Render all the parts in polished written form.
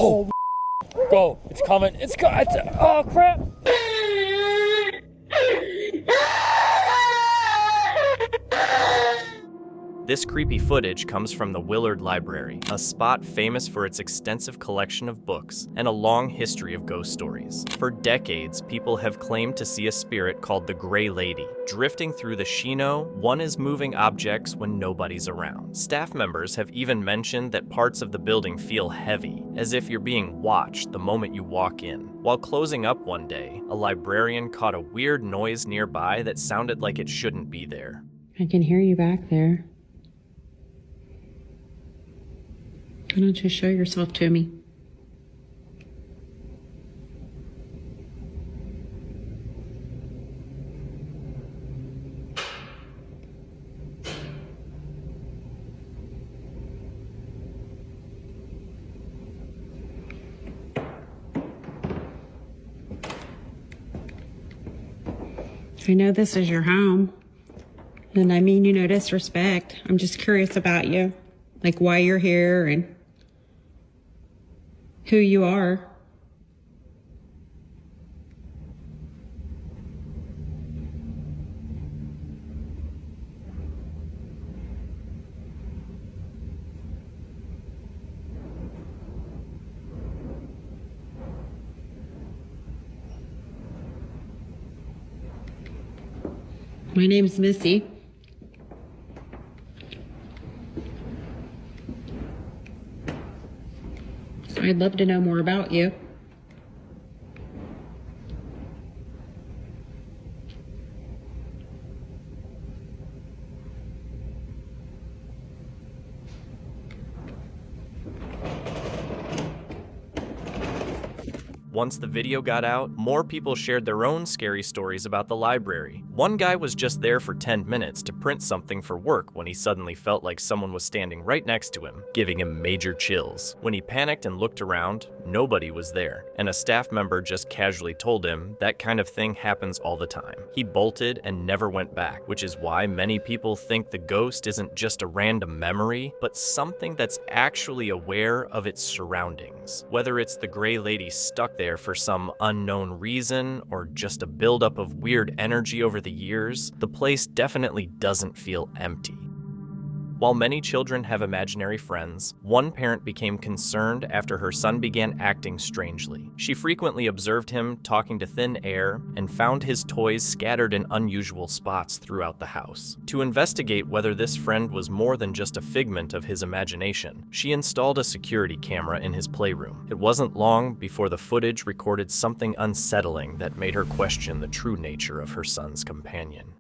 Oh, go. It's coming. Oh, crap. This creepy footage comes from the Willard Library, a spot famous for its extensive collection of books and a long history of ghost stories. For decades, people have claimed to see a spirit called the Gray Lady. Drifting through the Shino, one is moving objects when nobody's around. Staff members have even mentioned that parts of the building feel heavy, as if you're being watched the moment you walk in. While closing up one day, a librarian caught a weird noise nearby that sounded like it shouldn't be there. I can hear you back there. Why don't you show yourself to me? I know this is your home, and I mean you no disrespect. I'm just curious about you, like why you're here and who you are. My name's Missy. I'd love to know more about you. Once the video got out, more people shared their own scary stories about the library. One guy was just there for 10 minutes to print something for work when he suddenly felt like someone was standing right next to him, giving him major chills. When he panicked and looked around, nobody was there, and a staff member just casually told him that kind of thing happens all the time. He bolted and never went back, which is why many people think the ghost isn't just a random memory, but something that's actually aware of its surroundings. Whether it's the Gray Lady stuck there for some unknown reason or just a buildup of weird energy over the years, the place definitely doesn't feel empty. While many children have imaginary friends, one parent became concerned after her son began acting strangely. She frequently observed him talking to thin air and found his toys scattered in unusual spots throughout the house. To investigate whether this friend was more than just a figment of his imagination, she installed a security camera in his playroom. It wasn't long before the footage recorded something unsettling that made her question the true nature of her son's companion.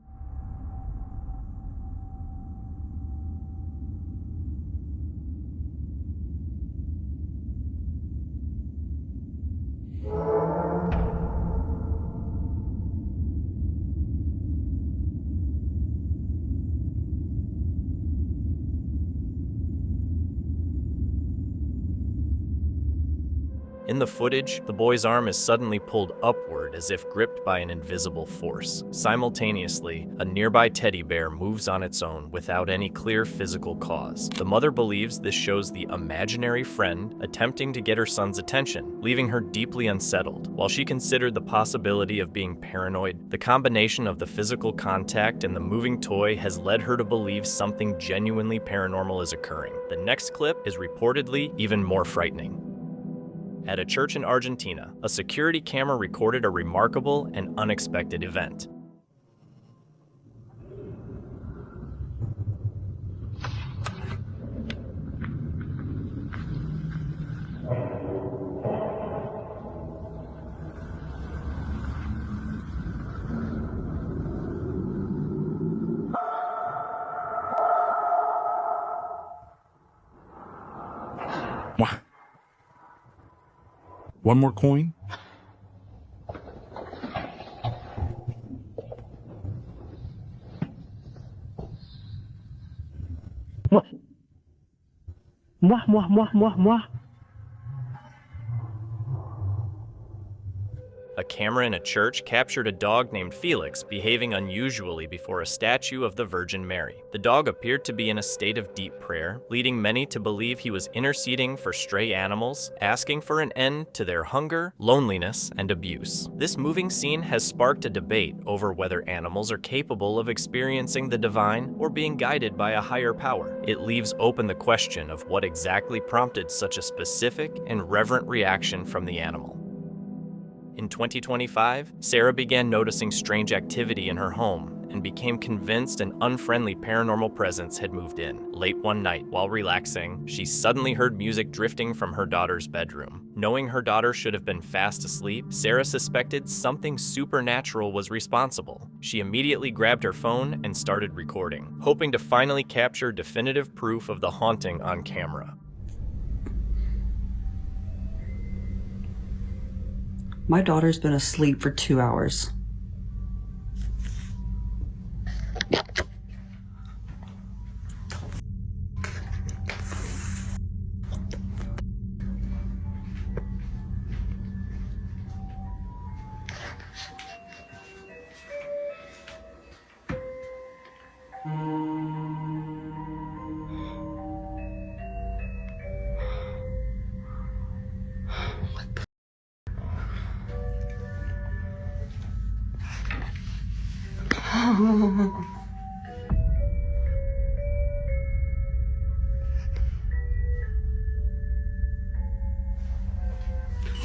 In the footage, the boy's arm is suddenly pulled upward as if gripped by an invisible force. Simultaneously, a nearby teddy bear moves on its own without any clear physical cause. The mother believes this shows the imaginary friend attempting to get her son's attention, leaving her deeply unsettled. While she considered the possibility of being paranoid, the combination of the physical contact and the moving toy has led her to believe something genuinely paranormal is occurring. The next clip is reportedly even more frightening. At a church in Argentina, a security camera recorded a remarkable and unexpected event. One more coin? A A camera in a church captured a dog named Felix behaving unusually before a statue of the Virgin Mary. The dog appeared to be in a state of deep prayer, leading many to believe he was interceding for stray animals, asking for an end to their hunger, loneliness, and abuse. This moving scene has sparked a debate over whether animals are capable of experiencing the divine or being guided by a higher power. It leaves open the question of what exactly prompted such a specific and reverent reaction from the animal. In 2025, Sarah began noticing strange activity in her home and became convinced an unfriendly paranormal presence had moved in. Late one night, while relaxing, she suddenly heard music drifting from her daughter's bedroom. Knowing her daughter should have been fast asleep, Sarah suspected something supernatural was responsible. She immediately grabbed her phone and started recording, hoping to finally capture definitive proof of the haunting on camera. My daughter's been asleep for 2 hours.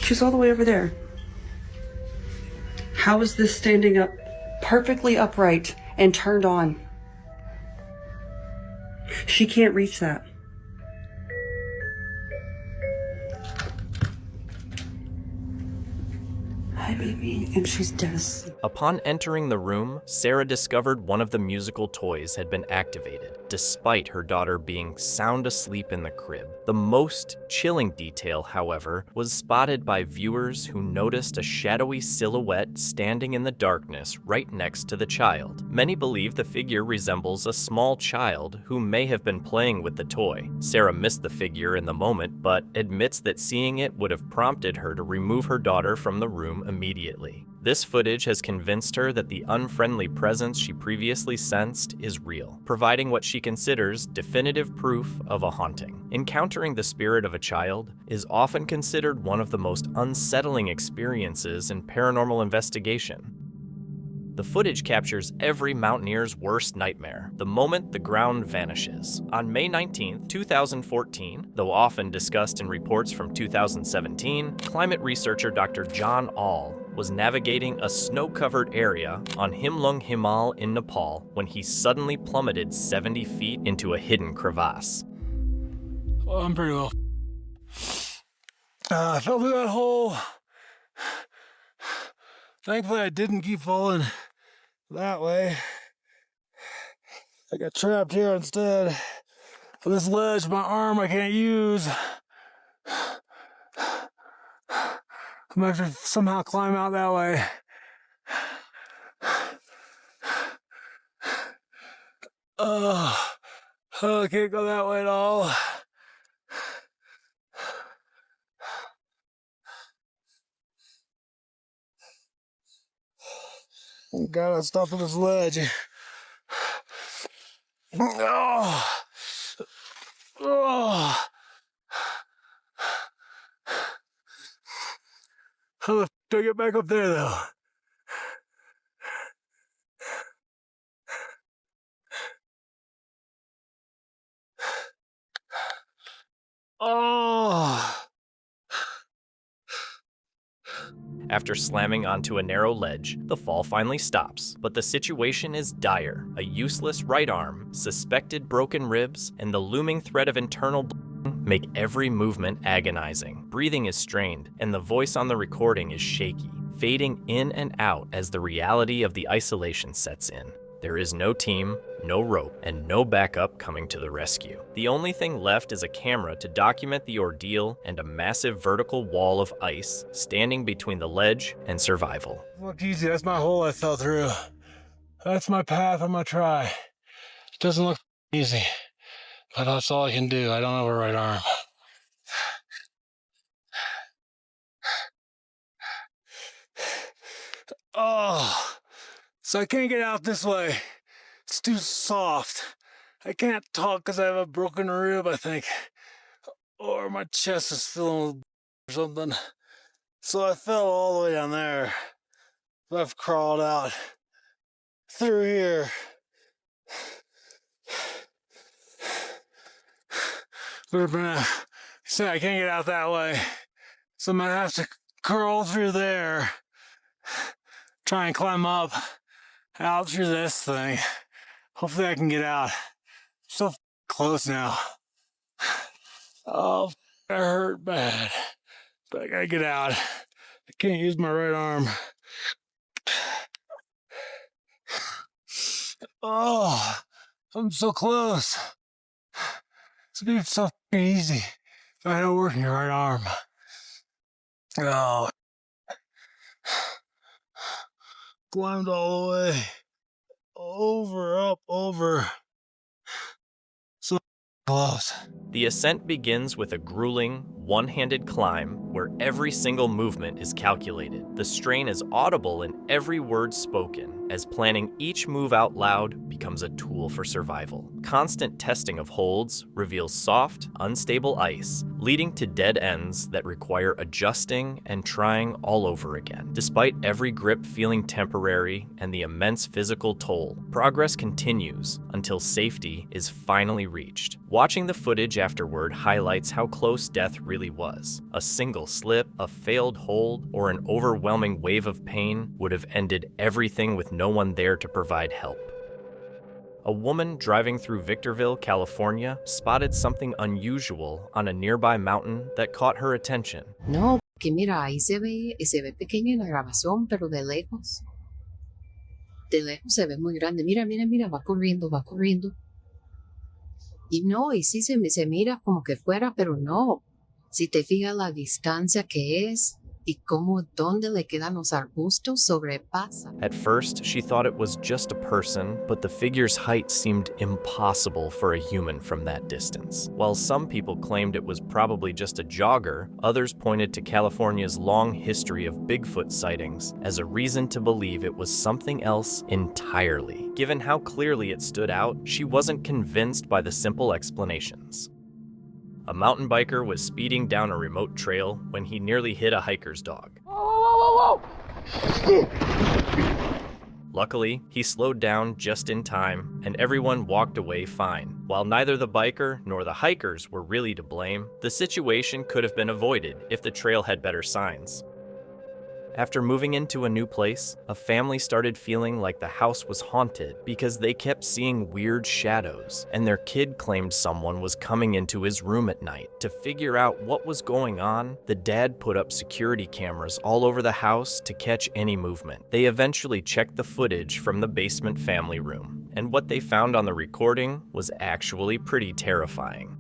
She's all the way over there. How is this standing up perfectly upright and turned on? She can't reach that. Hi, baby. And she's dead asleep. Upon entering the room, Sarah discovered one of the musical toys had been activated, despite her daughter being sound asleep in the crib. The most chilling detail, however, was spotted by viewers who noticed a shadowy silhouette standing in the darkness right next to the child. Many believe the figure resembles a small child who may have been playing with the toy. Sarah missed the figure in the moment, but admits that seeing it would have prompted her to remove her daughter from the room immediately. This footage has convinced her that the unfriendly presence she previously sensed is real, providing what she considers definitive proof of a haunting. Encountering the spirit of a child is often considered one of the most unsettling experiences in paranormal investigation. The footage captures every mountaineer's worst nightmare, the moment the ground vanishes. On May 19, 2014, though often discussed in reports from 2017, climate researcher Dr. John All was navigating a snow-covered area on Himlung Himal in Nepal when he suddenly plummeted 70 feet into a hidden crevasse. Well, I'm pretty well. I fell through that hole. Thankfully, I didn't keep falling that way. I got trapped here instead. For this ledge, my arm I can't use. I'm gonna have to somehow climb out that way. Oh, I can't go that way at all. Gotta stop at this ledge. Oh. Oh. How the f do I get back up there, though? Oh. After slamming onto a narrow ledge, the fall finally stops, but the situation is dire. A useless right arm, suspected broken ribs, and the looming threat of internal bleeding make every movement agonizing. Breathing is strained, and the voice on the recording is shaky, fading in and out as the reality of the isolation sets in. There is no team, no rope, and no backup coming to the rescue. The only thing left is a camera to document the ordeal and a massive vertical wall of ice standing between the ledge and survival. Look easy, that's my hole I fell through. That's my path, I'm gonna try. It doesn't look easy, but that's all I can do. I don't have a right arm. Oh, so I can't get out this way. It's too soft. I can't talk because I have a broken rib, I think. Or my chest is filling with or something. So I fell all the way down there. I've crawled out through here. So I can't get out that way. So I'm gonna have to crawl through there. Try and climb up out through this thing. Hopefully I can get out. So close now. Oh, I hurt bad. But I gotta get out. I can't use my right arm. Oh, I'm so close. It's gonna be so easy if I don't work your right arm. Oh. Climbed all the way. Over, up, over. So close. The ascent begins with a grueling, one-handed climb where every single movement is calculated. The strain is audible in every word spoken, as planning each move out loud becomes a tool for survival. Constant testing of holds reveals soft, unstable ice, leading to dead ends that require adjusting and trying all over again. Despite every grip feeling temporary and the immense physical toll, progress continues until safety is finally reached. Watching the footage afterward highlights how close death really was. A single slip, a failed hold, or an overwhelming wave of pain would have ended everything with no one there to provide help. A woman driving through Victorville, California, spotted something unusual on a nearby mountain that caught her attention. No, que mira, ahí se ve pequeño en la grabación, pero de lejos. De lejos se ve muy grande. Mira, mira, mira, va corriendo, va corriendo. Y no, y sí se mira como que fuera, pero no. Si te fijas la distancia que es y cómo donde le quedan los arbustos sobrepasa. At first, she thought it was just a person, but the figure's height seemed impossible for a human from that distance. While some people claimed it was probably just a jogger, others pointed to California's long history of Bigfoot sightings as a reason to believe it was something else entirely. Given how clearly it stood out, she wasn't convinced by the simple explanations. A mountain biker was speeding down a remote trail when he nearly hit a hiker's dog. Whoa. Luckily, he slowed down just in time, and everyone walked away fine. While neither the biker nor the hikers were really to blame, the situation could have been avoided if the trail had better signs. After moving into a new place, a family started feeling like the house was haunted because they kept seeing weird shadows, and their kid claimed someone was coming into his room at night. To figure out what was going on, the dad put up security cameras all over the house to catch any movement. They eventually checked the footage from the basement family room, and what they found on the recording was actually pretty terrifying.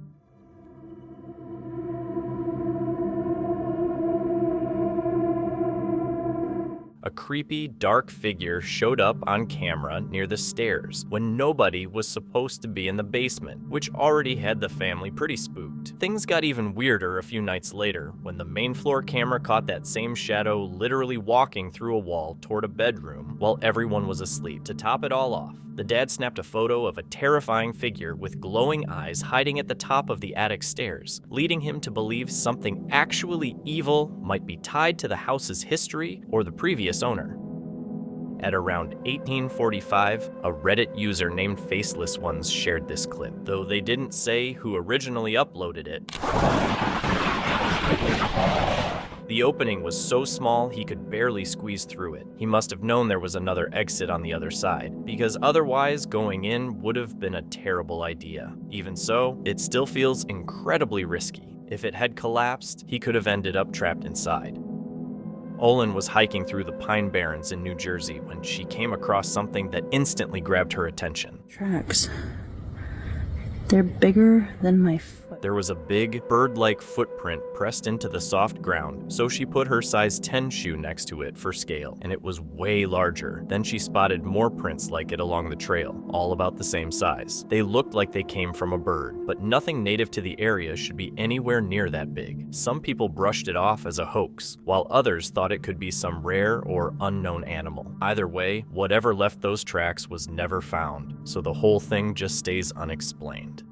A creepy, dark figure showed up on camera near the stairs when nobody was supposed to be in the basement, which already had the family pretty spooked. Things got even weirder a few nights later when the main floor camera caught that same shadow literally walking through a wall toward a bedroom while everyone was asleep. To top it all off, the dad snapped a photo of a terrifying figure with glowing eyes hiding at the top of the attic stairs, leading him to believe something actually evil might be tied to the house's history or the previous owner. At around 1845, a Reddit user named Faceless Ones shared this clip, though they didn't say who originally uploaded it. The opening was so small he could barely squeeze through it. He must have known there was another exit on the other side, because otherwise going in would have been a terrible idea. Even so, it still feels incredibly risky. If it had collapsed, he could have ended up trapped inside. Olin was hiking through the Pine Barrens in New Jersey when she came across something that instantly grabbed her attention. Tracks. They're bigger than my foot. There was a big, bird-like footprint pressed into the soft ground, so she put her size 10 shoe next to it for scale, and it was way larger. Then she spotted more prints like it along the trail, all about the same size. They looked like they came from a bird, but nothing native to the area should be anywhere near that big. Some people brushed it off as a hoax, while others thought it could be some rare or unknown animal. Either way, whatever left those tracks was never found, so the whole thing just stays unexplained.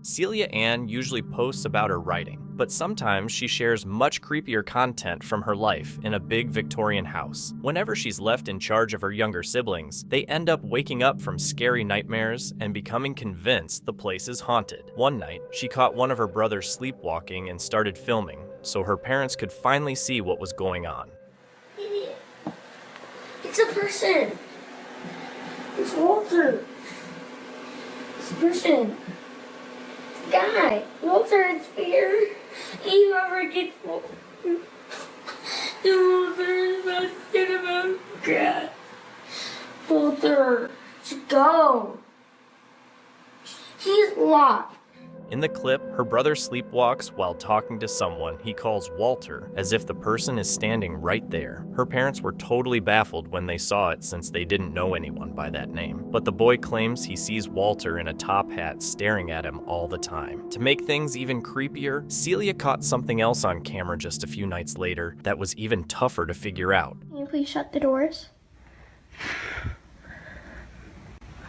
Celia Ann usually posts about her writing, but sometimes she shares much creepier content from her life in a big Victorian house. Whenever she's left in charge of her younger siblings, they end up waking up from scary nightmares and becoming convinced the place is haunted. One night, she caught one of her brothers sleepwalking and started filming, so her parents could finally see what was going on. Idiot. It's a person. It's Walter. It's a person. Guy, Walter is here. Whoever gets Walter, Walter is not gonna get Walter should go. He's locked. In the clip, her brother sleepwalks while talking to someone he calls Walter, as if the person is standing right there. Her parents were totally baffled when they saw it since they didn't know anyone by that name. But the boy claims he sees Walter in a top hat staring at him all the time. To make things even creepier, Celia caught something else on camera just a few nights later that was even tougher to figure out. Can you please shut the doors?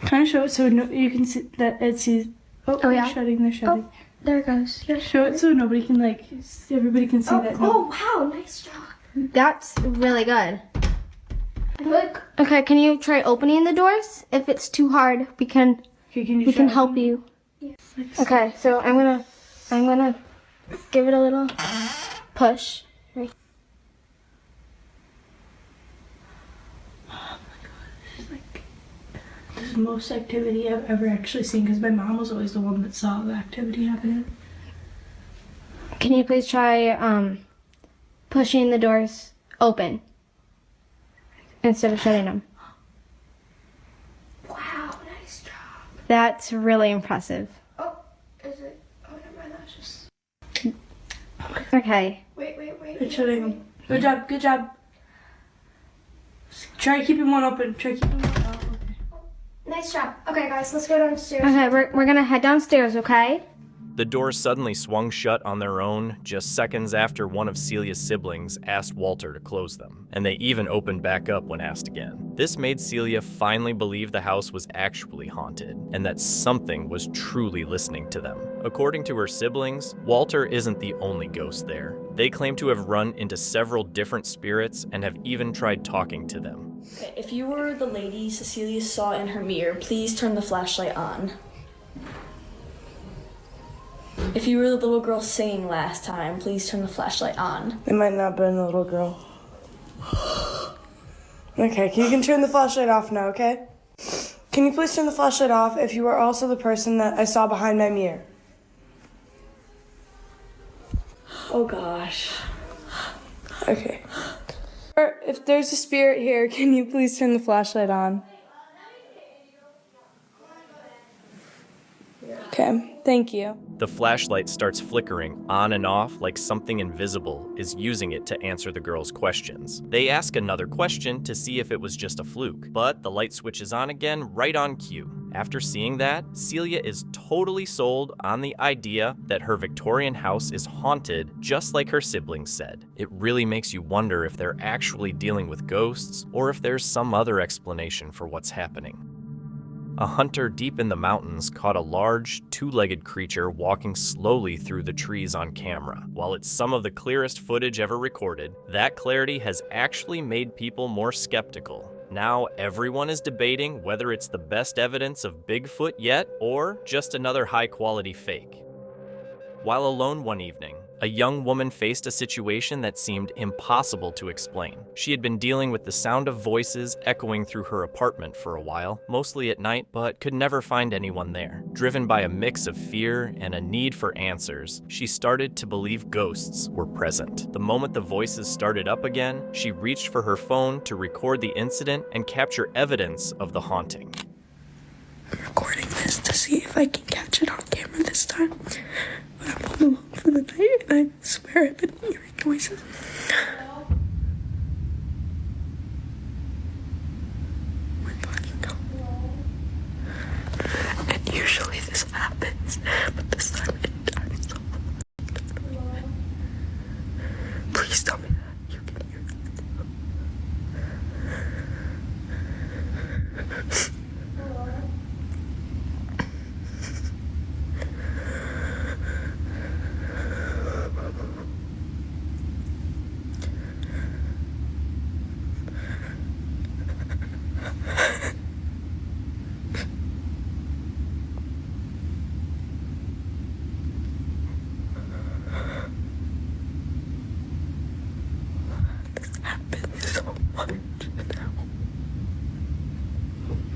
Kind of show it so you can see that it sees. Oh yeah. They're shutting. Oh, there it goes. Yeah. Show it so nobody can everybody can see that. Oh wow, nice job. That's really good. Look. Okay, can you try opening the doors? If it's too hard, we can help you. Yeah. Okay, so I'm gonna give it a little push. Right. This is the most activity I've ever actually seen because my mom was always the one that saw the activity happening. Can you please try pushing the doors open instead of shutting them? Wow, nice job. That's really impressive. Oh, is it? Oh, never mind. That was just. Okay. Wait. It's shutting them. Good job. Try keeping one open. Nice job. Okay, guys, let's go downstairs. Okay, we're gonna head downstairs, okay? The doors suddenly swung shut on their own just seconds after one of Celia's siblings asked Walter to close them, and they even opened back up when asked again. This made Celia finally believe the house was actually haunted, and that something was truly listening to them. According to her siblings, Walter isn't the only ghost there. They claim to have run into several different spirits and have even tried talking to them. Okay, if you were the lady Cecilia saw in her mirror, please turn the flashlight on. If you were the little girl singing last time, please turn the flashlight on. It might not have been the little girl. Okay, you can turn the flashlight off now, okay? Can you please turn the flashlight off if you are also the person that I saw behind my mirror? Oh gosh. Okay. Or if there's a spirit here, can you please turn the flashlight on? Okay, thank you. The flashlight starts flickering on and off like something invisible is using it to answer the girls' questions. They ask another question to see if it was just a fluke, but the light switches on again right on cue. After seeing that, Celia is totally sold on the idea that her Victorian house is haunted, just like her siblings said. It really makes you wonder if they're actually dealing with ghosts or if there's some other explanation for what's happening. A hunter deep in the mountains caught a large, two-legged creature walking slowly through the trees on camera. While it's some of the clearest footage ever recorded, that clarity has actually made people more skeptical. Now everyone is debating whether it's the best evidence of Bigfoot yet or just another high-quality fake. While alone one evening, a young woman faced a situation that seemed impossible to explain. She had been dealing with the sound of voices echoing through her apartment for a while, mostly at night, but could never find anyone there. Driven by a mix of fear and a need for answers, she started to believe ghosts were present. The moment the voices started up again, she reached for her phone to record the incident and capture evidence of the haunting. I'm recording. this to see if I can catch it on camera this time. But I'm home alone for the night, and I swear I've been hearing noises. And usually this happens, but this time I'm so please tell me that you can hear that. This happens so much now.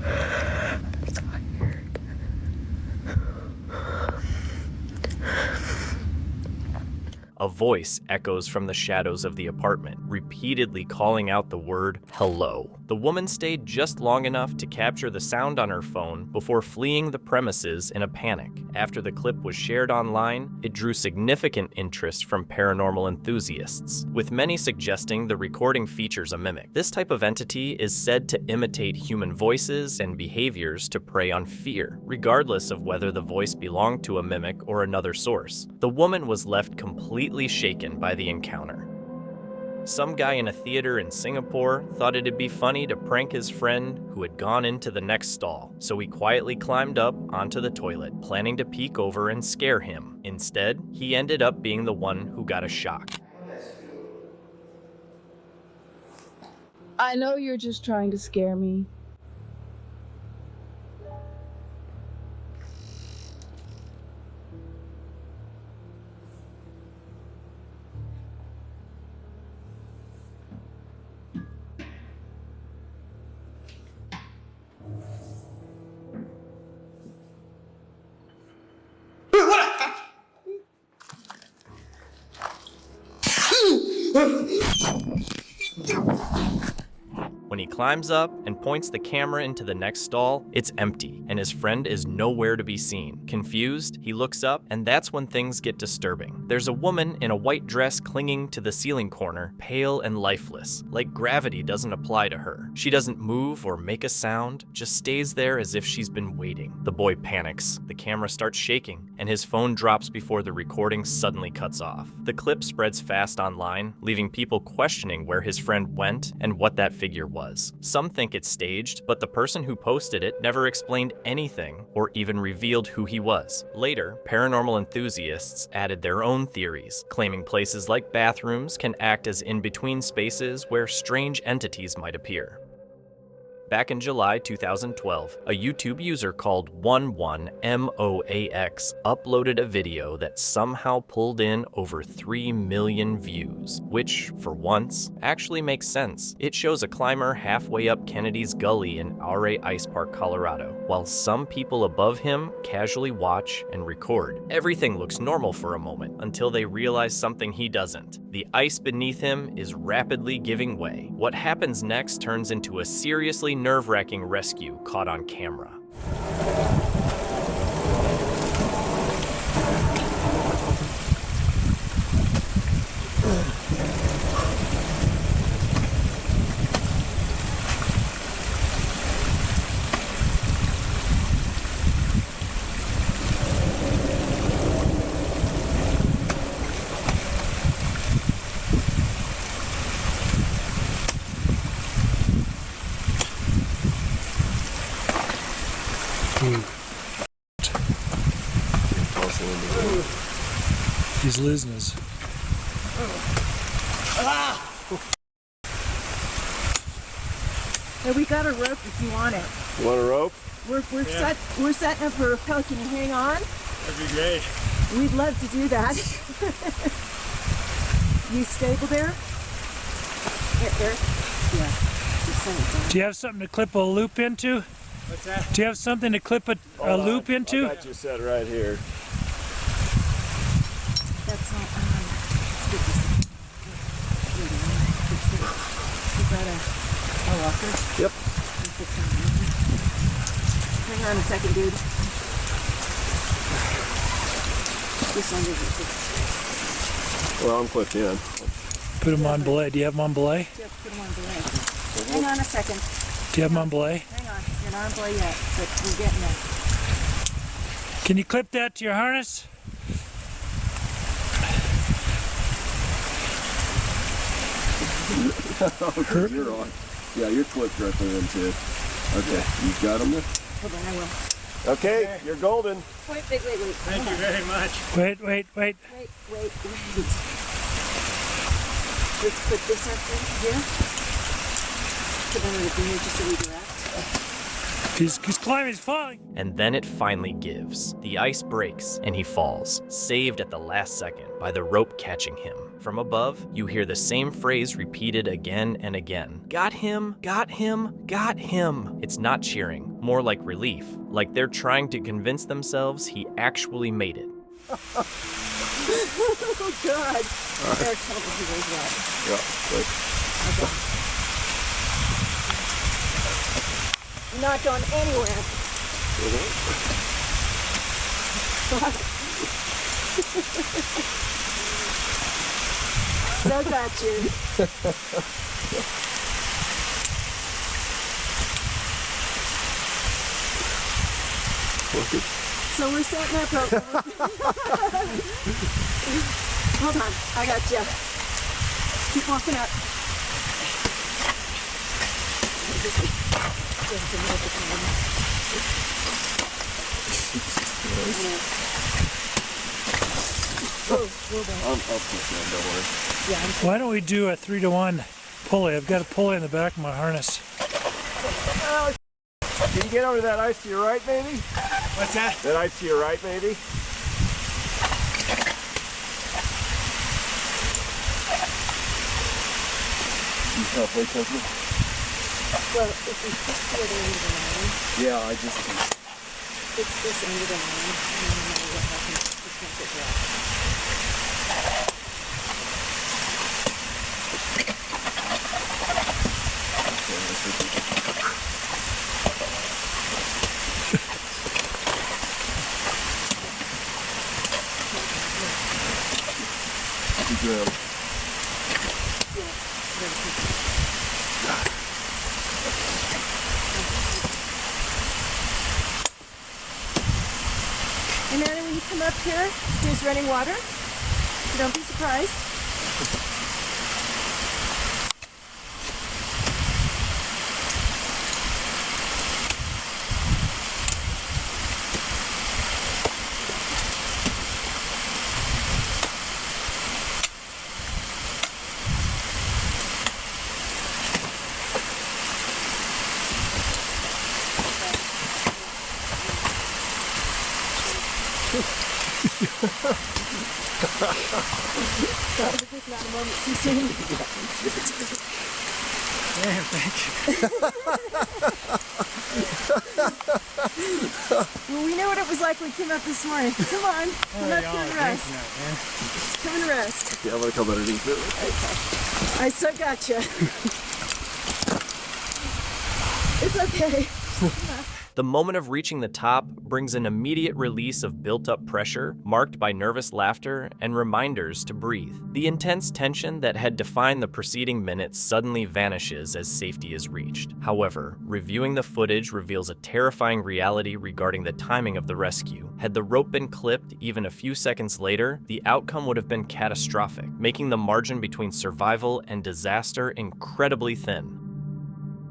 I'm tired. A voice echoes from the shadows of the apartment, repeatedly calling out the word hello. The woman stayed just long enough to capture the sound on her phone before fleeing the premises in a panic. After the clip was shared online, it drew significant interest from paranormal enthusiasts, with many suggesting the recording features a mimic. This type of entity is said to imitate human voices and behaviors to prey on fear, regardless of whether the voice belonged to a mimic or another source. The woman was left completely shaken by the encounter. Some guy in a theater in Singapore thought it'd be funny to prank his friend who had gone into the next stall, so he quietly climbed up onto the toilet, planning to peek over and scare him. Instead, he ended up being the one who got a shock. I know you're just trying to scare me. When he climbs up and points the camera into the next stall, it's empty, and his friend is nowhere to be seen. Confused, he looks up, and that's when things get disturbing. There's a woman in a white dress clinging to the ceiling corner, pale and lifeless, like gravity doesn't apply to her. She doesn't move or make a sound, just stays there as if she's been waiting. The boy panics, the camera starts shaking, and his phone drops before the recording suddenly cuts off. The clip spreads fast online, leaving people questioning where his friend went and what that figure was. Some think it's staged, but the person who posted it never explained anything or even revealed who he was. Later, paranormal enthusiasts added their own theories, claiming places like bathrooms can act as in-between spaces where strange entities might appear. Back in July 2012, a YouTube user called 11MOAX uploaded a video that somehow pulled in over 3 million views, which, for once, actually makes sense. It shows a climber halfway up Kennedy's Gully in Ouray Ice Park, Colorado, while some people above him casually watch and record. Everything looks normal for a moment, until they realize something he doesn't. The ice beneath him is rapidly giving way. What happens next turns into a seriously nerve-wracking rescue caught on camera. He's losing his. Hey, we got a rope if you want it. You want a rope? We're setting up for rappel. Can you hang on? That'd be great. We'd love to do that. You stable there? There? Yeah. Do you have something to clip a loop into? What's that? Do you have something to clip a loop into? I got you set right here. That's not Is that a walker? Yep. Hang on a second, dude. This under the Well, I'm clipped in. Put them on belay. Do you have them on belay? Yep, put them on belay. Hang on a second. Do you have them on belay? Hang on. You're not on belay yet, but we're getting there. Can you clip that to your harness? You're on. Yeah, you're clipped directly into. Okay, you got them there? Hold on, I will. Okay, you're golden. Wait. Thank you very much. Wait. Wait. Let's put this up here. Put under the beer just so we direct. He's climbing, he's falling. And then it finally gives. The ice breaks and he falls, saved at the last second by the rope catching him. From above, you hear the same phrase repeated again and again. Got him, got him, got him. It's not cheering, more like relief, like they're trying to convince themselves he actually made it. Oh, God. Eric, tell me who goes what. Yeah, wait. Okay. Not going anywhere. Still got you. So we're setting up. Hold on, I got you. Keep walking up. Just a little bit I'll push that, don't worry. Yeah, Why don't we do a 3-to-1 pulley? I've got a pulley in the back of my harness. Can you get over that ice to your right, maybe? What's that? That ice to your right, maybe? Halfway, Cousin? well, if we push the other end of the line, Yeah, I just. it's this end of the line, and then no matter what happens, it's going to get dropped. Good. And Anna, when you come up here, there's running water. So don't be surprised. Sorry, this is not a moment too soon. Damn, thank you. Well, we know what it was like when we came up this morning. Come on, come up here and rest. Come and rest. Yeah, I'm gonna come underneath it. I still got you. It's okay. The moment of reaching the top brings an immediate release of built-up pressure, marked by nervous laughter and reminders to breathe. The intense tension that had defined the preceding minutes suddenly vanishes as safety is reached. However, reviewing the footage reveals a terrifying reality regarding the timing of the rescue. Had the rope been clipped even a few seconds later, the outcome would have been catastrophic, making the margin between survival and disaster incredibly thin.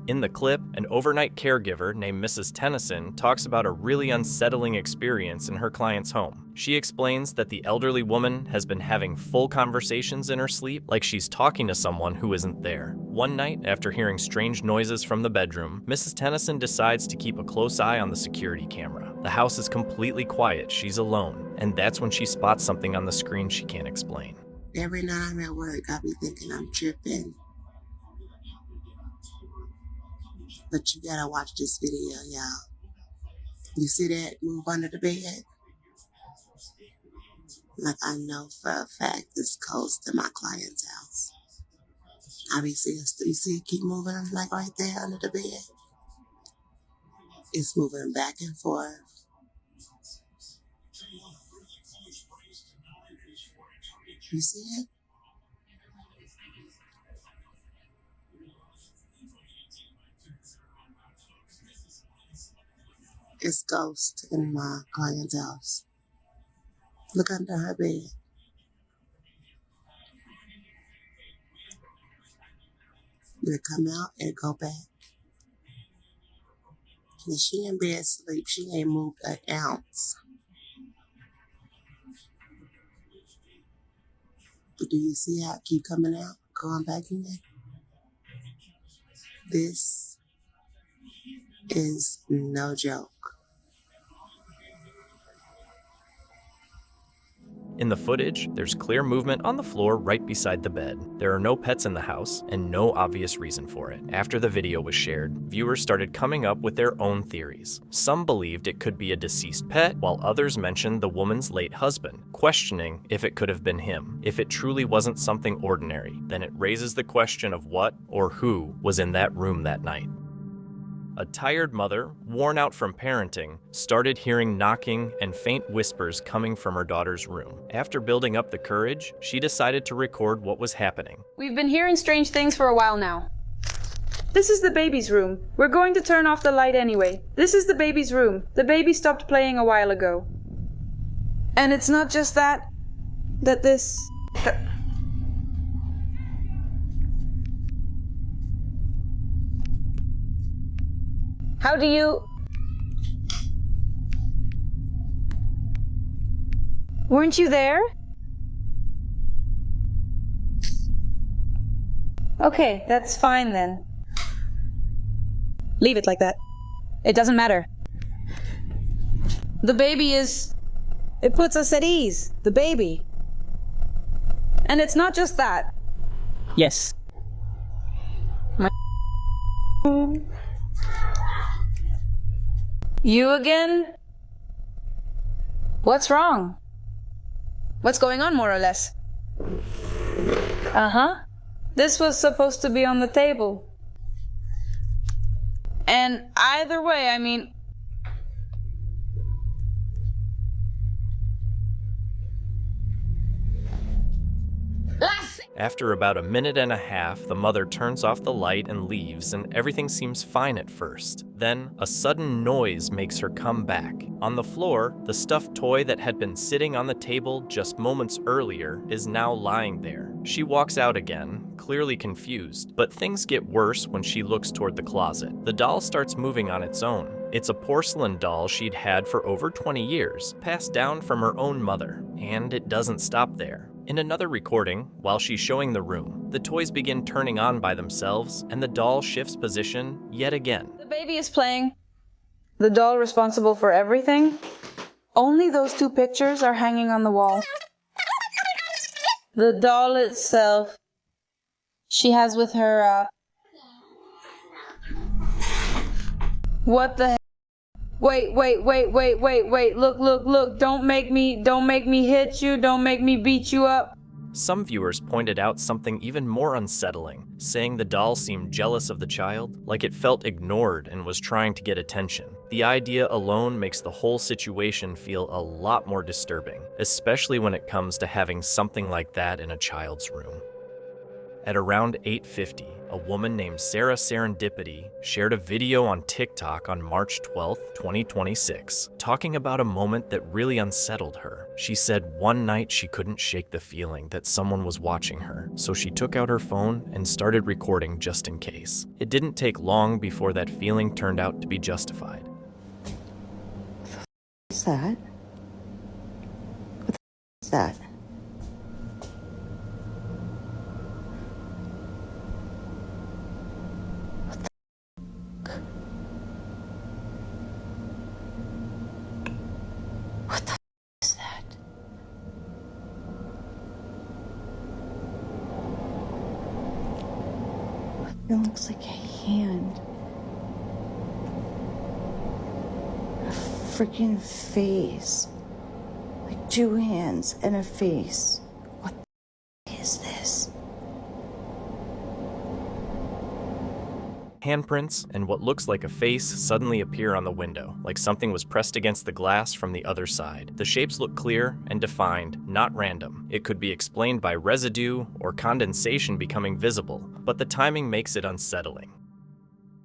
In the clip, an overnight caregiver named Mrs. Tennyson talks about a really unsettling experience in her client's home. She explains that the elderly woman has been having full conversations in her sleep, like she's talking to someone who isn't there. One night, after hearing strange noises from the bedroom, Mrs. Tennyson decides to keep a close eye on the security camera. The house is completely quiet, she's alone, and that's when she spots something on the screen she can't explain. Every night I'm at work, I be thinking I'm tripping. But you gotta watch this video, y'all. You see that move under the bed? Like I know for a fact it's close to my client's house. I be seeing, you see it keep moving like right there under the bed? It's moving back and forth. You see it? It's ghost in my client's house. Look under her bed. It'll come out and go back. And she in bed sleep. She ain't moved an ounce. But do you see how it keep coming out, going back in there? This is no joke. In the footage, there's clear movement on the floor right beside the bed. There are no pets in the house and no obvious reason for it. After the video was shared, viewers started coming up with their own theories. Some believed it could be a deceased pet, while others mentioned the woman's late husband, questioning if it could have been him. If it truly wasn't something ordinary, then it raises the question of what or who was in that room that night. A tired mother, worn out from parenting, started hearing knocking and faint whispers coming from her daughter's room. After building up the courage, she decided to record what was happening. We've been hearing strange things for a while now. This is the baby's room. We're going to turn off the light anyway. This is the baby's room. The baby stopped playing a while ago. And it's not just that this... How do you... Weren't you there? Okay, that's fine then. Leave it like that. It doesn't matter. The baby is... It puts us at ease. The baby. And it's not just that. Yes. My... You again? What's wrong? What's going on, more or less? Uh-huh. This was supposed to be on the table. And either way, I mean... After about a minute and a half, the mother turns off the light and leaves, and everything seems fine at first. Then, a sudden noise makes her come back. On the floor, the stuffed toy that had been sitting on the table just moments earlier is now lying there. She walks out again, clearly confused, but things get worse when she looks toward the closet. The doll starts moving on its own. It's a porcelain doll she'd had for over 20 years, passed down from her own mother, and it doesn't stop there. In another recording, while she's showing the room, the toys begin turning on by themselves, and the doll shifts position yet again. The baby is playing. The doll responsible for everything. Only those two pictures are hanging on the wall. The doll itself, she has with her, What the heck? Wait, look, don't make me hit you, don't make me beat you up. Some viewers pointed out something even more unsettling, saying the doll seemed jealous of the child, like it felt ignored and was trying to get attention. The idea alone makes the whole situation feel a lot more disturbing, especially when it comes to having something like that in a child's room. At around 8:50, a woman named Sarah Serendipity shared a video on TikTok on March 12, 2026, talking about a moment that really unsettled her. She said one night she couldn't shake the feeling that someone was watching her, so she took out her phone and started recording just in case. It didn't take long before that feeling turned out to be justified. What's that? What the is that? What the is that? It looks like a hand. A freaking face. Like two hands and a face. What the is this? Handprints and what looks like a face suddenly appear on the window, like something was pressed against the glass from the other side. The shapes look clear and defined, not random. It could be explained by residue or condensation becoming visible, but the timing makes it unsettling.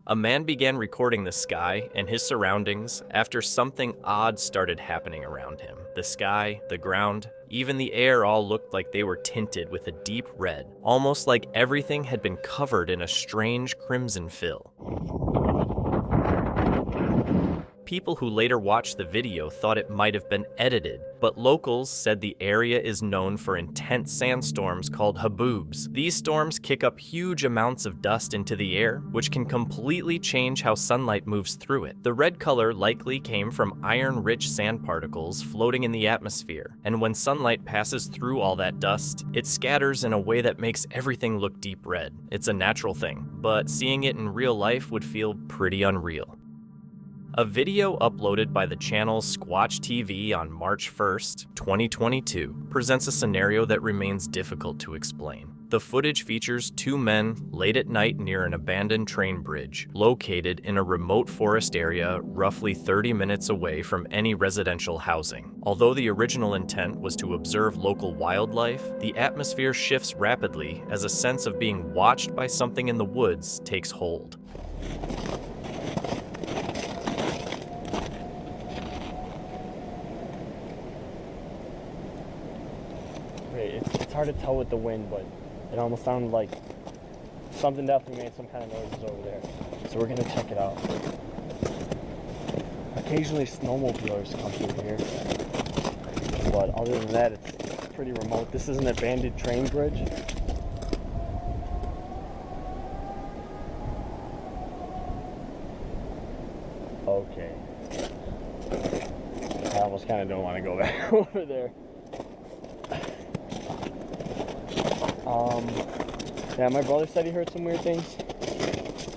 A man began recording the sky and his surroundings after something odd started happening around him. The sky, the ground, even the air all looked like they were tinted with a deep red, almost like everything had been covered in a strange crimson fill. People who later watched the video thought it might have been edited, but locals said the area is known for intense sandstorms called haboobs. These storms kick up huge amounts of dust into the air, which can completely change how sunlight moves through it. The red color likely came from iron-rich sand particles floating in the atmosphere, and when sunlight passes through all that dust, it scatters in a way that makes everything look deep red. It's a natural thing, but seeing it in real life would feel pretty unreal. A video uploaded by the channel Squatch TV on March 1st, 2022, presents a scenario that remains difficult to explain. The footage features two men late at night near an abandoned train bridge, located in a remote forest area roughly 30 minutes away from any residential housing. Although the original intent was to observe local wildlife, the atmosphere shifts rapidly as a sense of being watched by something in the woods takes hold. It's hard to tell with the wind, but it almost sounded like something definitely made some kind of noises over there. So we're gonna check it out. Occasionally snowmobilers come through here, but other than that, it's pretty remote. This is an abandoned train bridge. Okay. I almost kind of don't want to go back over there. Yeah, my brother said he heard some weird things,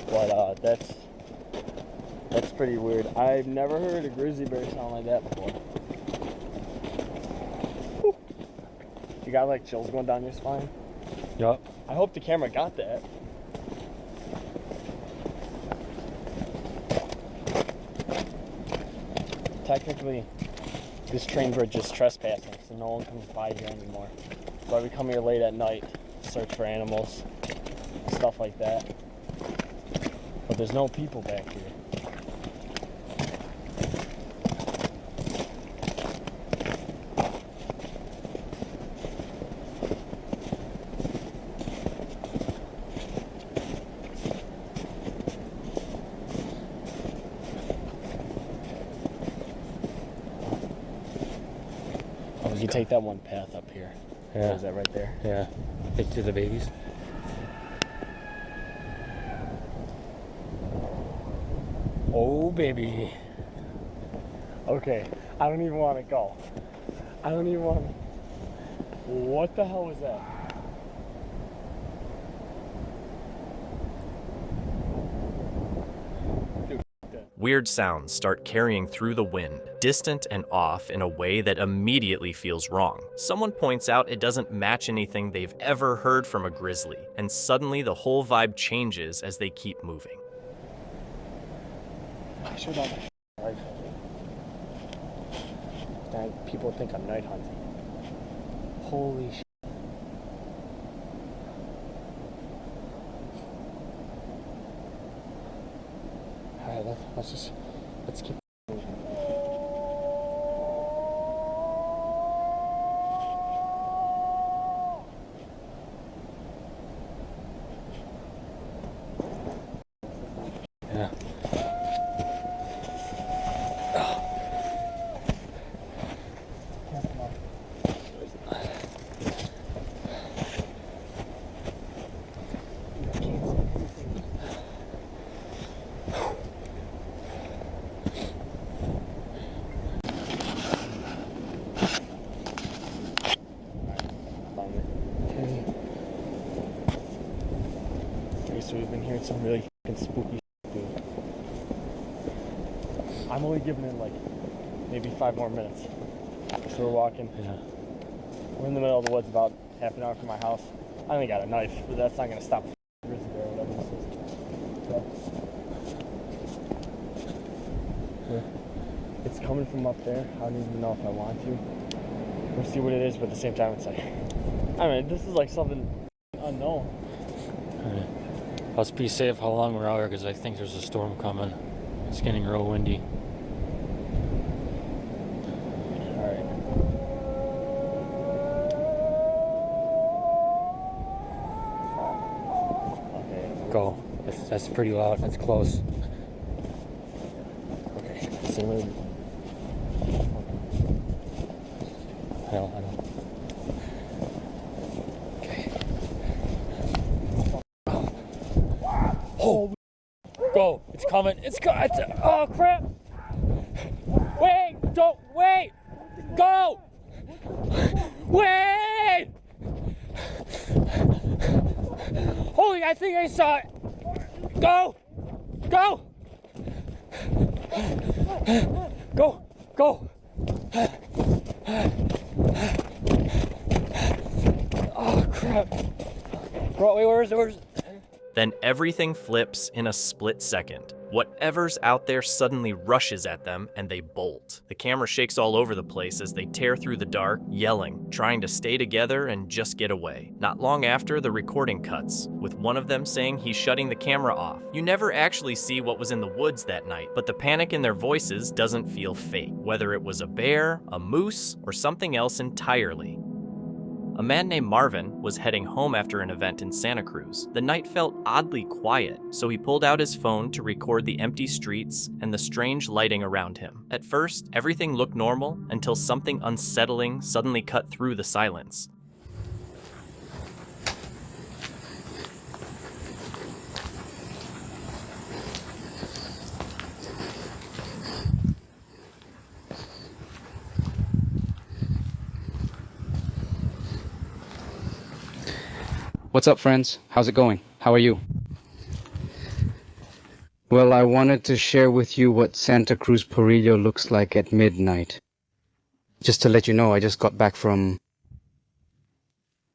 but that's pretty weird. I've never heard a grizzly bear sound like that before. Whew. You got like chills going down your spine? Yup. I hope the camera got that. Technically, this train bridge is trespassing, so no one comes by here anymore. That's why we come here late at night. Search for animals, stuff like that. But there's no people back here. Oh, you take that one path up here. Yeah. Is that right there? Yeah. Take to the babies. Oh, baby. Okay. I don't even want to go. I don't even want to. What the hell was that? Weird sounds start carrying through the wind, distant and off in a way that immediately feels wrong. Someone points out it doesn't match anything they've ever heard from a grizzly, and suddenly the whole vibe changes as they keep moving. I should have a rifle. People think I'm night hunting. Holy shit. Alright, let's keep moving. Yeah. So we've been hearing some really fucking spooky shit, dude. I'm only giving it like maybe 5 more minutes. So we're walking. Yeah. We're in the middle of the woods, about half an hour from my house. I only got a knife, but that's not gonna stop the grizzly bear or whatever this is. So, it's coming from up there. I don't even know if I want to. We'll see what it is, but at the same time, it's like, I mean, this is like something unknown. Let's be safe how long we're out here, because I think there's a storm coming. It's getting real windy. Alright. Okay. Go. That's pretty loud. That's close. Okay. Same way. Hell, I don't. Oh, go! It's coming! Oh crap! Wait! Don't wait! Go! Wait! Holy! I think I saw it! Go! Go! Go! Go! Oh crap! Bro, wait, where's it? Then everything flips in a split second. Whatever's out there suddenly rushes at them and they bolt. The camera shakes all over the place as they tear through the dark, yelling, trying to stay together and just get away. Not long after, the recording cuts, with one of them saying he's shutting the camera off. You never actually see what was in the woods that night, but the panic in their voices doesn't feel fake, whether it was a bear, a moose, or something else entirely. A man named Marvin was heading home after an event in Santa Cruz. The night felt oddly quiet, so he pulled out his phone to record the empty streets and the strange lighting around him. At first, everything looked normal until something unsettling suddenly cut through the silence. What's up, friends? How's it going? How are you? Well, I wanted to share with you what Santa Cruz Perillo looks like at midnight. Just to let you know, I just got back from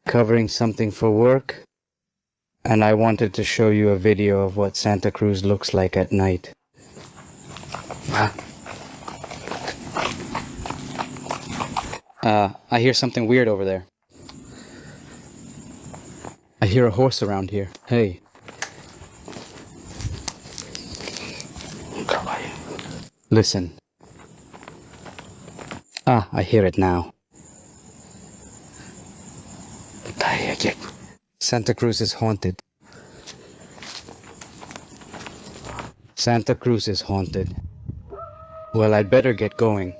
covering something for work, and I wanted to show you a video of what Santa Cruz looks like at night. I hear something weird over there. I hear a horse around here. Hey. Listen. I hear it now. Santa Cruz is haunted. Santa Cruz is haunted. Well, I'd better get going.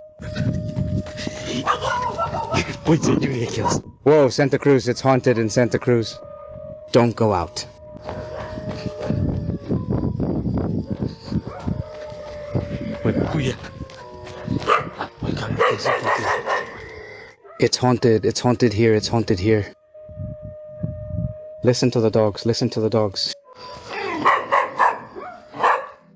Whoa, Santa Cruz, it's haunted in Santa Cruz. Don't go out. It's haunted. It's haunted here. It's haunted here. Listen to the dogs. Listen to the dogs.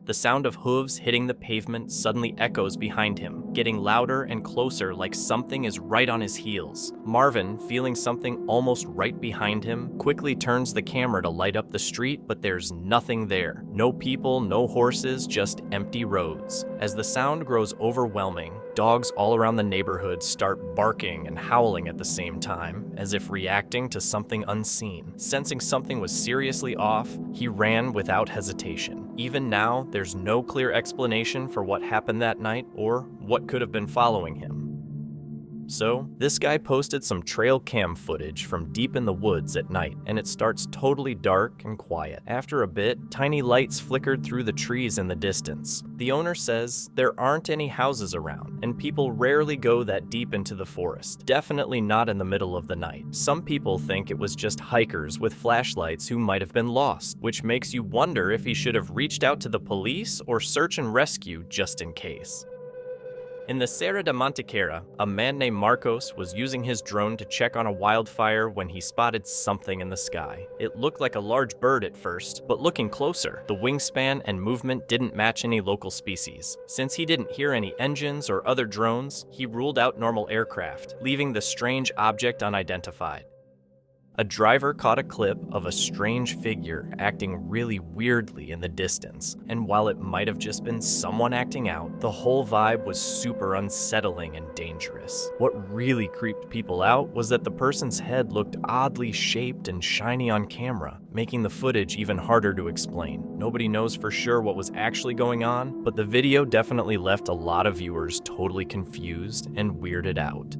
The sound of hooves hitting the pavement suddenly echoes behind him, getting louder and closer like something is right on his heels. Marvin, feeling something almost right behind him, quickly turns the camera to light up the street, but there's nothing there. No people, no horses, just empty roads. As the sound grows overwhelming, dogs all around the neighborhood start barking and howling at the same time, as if reacting to something unseen. Sensing something was seriously off, he ran without hesitation. Even now, there's no clear explanation for what happened that night or what could have been following him. So, this guy posted some trail cam footage from deep in the woods at night, and it starts totally dark and quiet. After a bit, tiny lights flickered through the trees in the distance. The owner says there aren't any houses around, and people rarely go that deep into the forest. Definitely not in the middle of the night. Some people think it was just hikers with flashlights who might have been lost, which makes you wonder if he should have reached out to the police or search and rescue just in case. In the Serra de Mantiqueira, a man named Marcos was using his drone to check on a wildfire when he spotted something in the sky. It looked like a large bird at first, but looking closer, the wingspan and movement didn't match any local species. Since he didn't hear any engines or other drones, he ruled out normal aircraft, leaving the strange object unidentified. A driver caught a clip of a strange figure acting really weirdly in the distance, and while it might have just been someone acting out, the whole vibe was super unsettling and dangerous. What really creeped people out was that the person's head looked oddly shaped and shiny on camera, making the footage even harder to explain. Nobody knows for sure what was actually going on, but the video definitely left a lot of viewers totally confused and weirded out.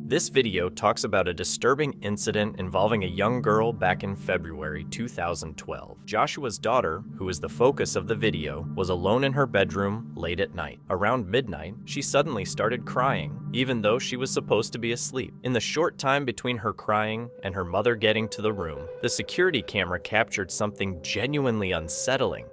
This video talks about a disturbing incident involving a young girl back in February 2012. Joshua's daughter, who is the focus of the video, was alone in her bedroom late at night. Around midnight, she suddenly started crying, even though she was supposed to be asleep. In the short time between her crying and her mother getting to the room, the security camera captured something genuinely unsettling.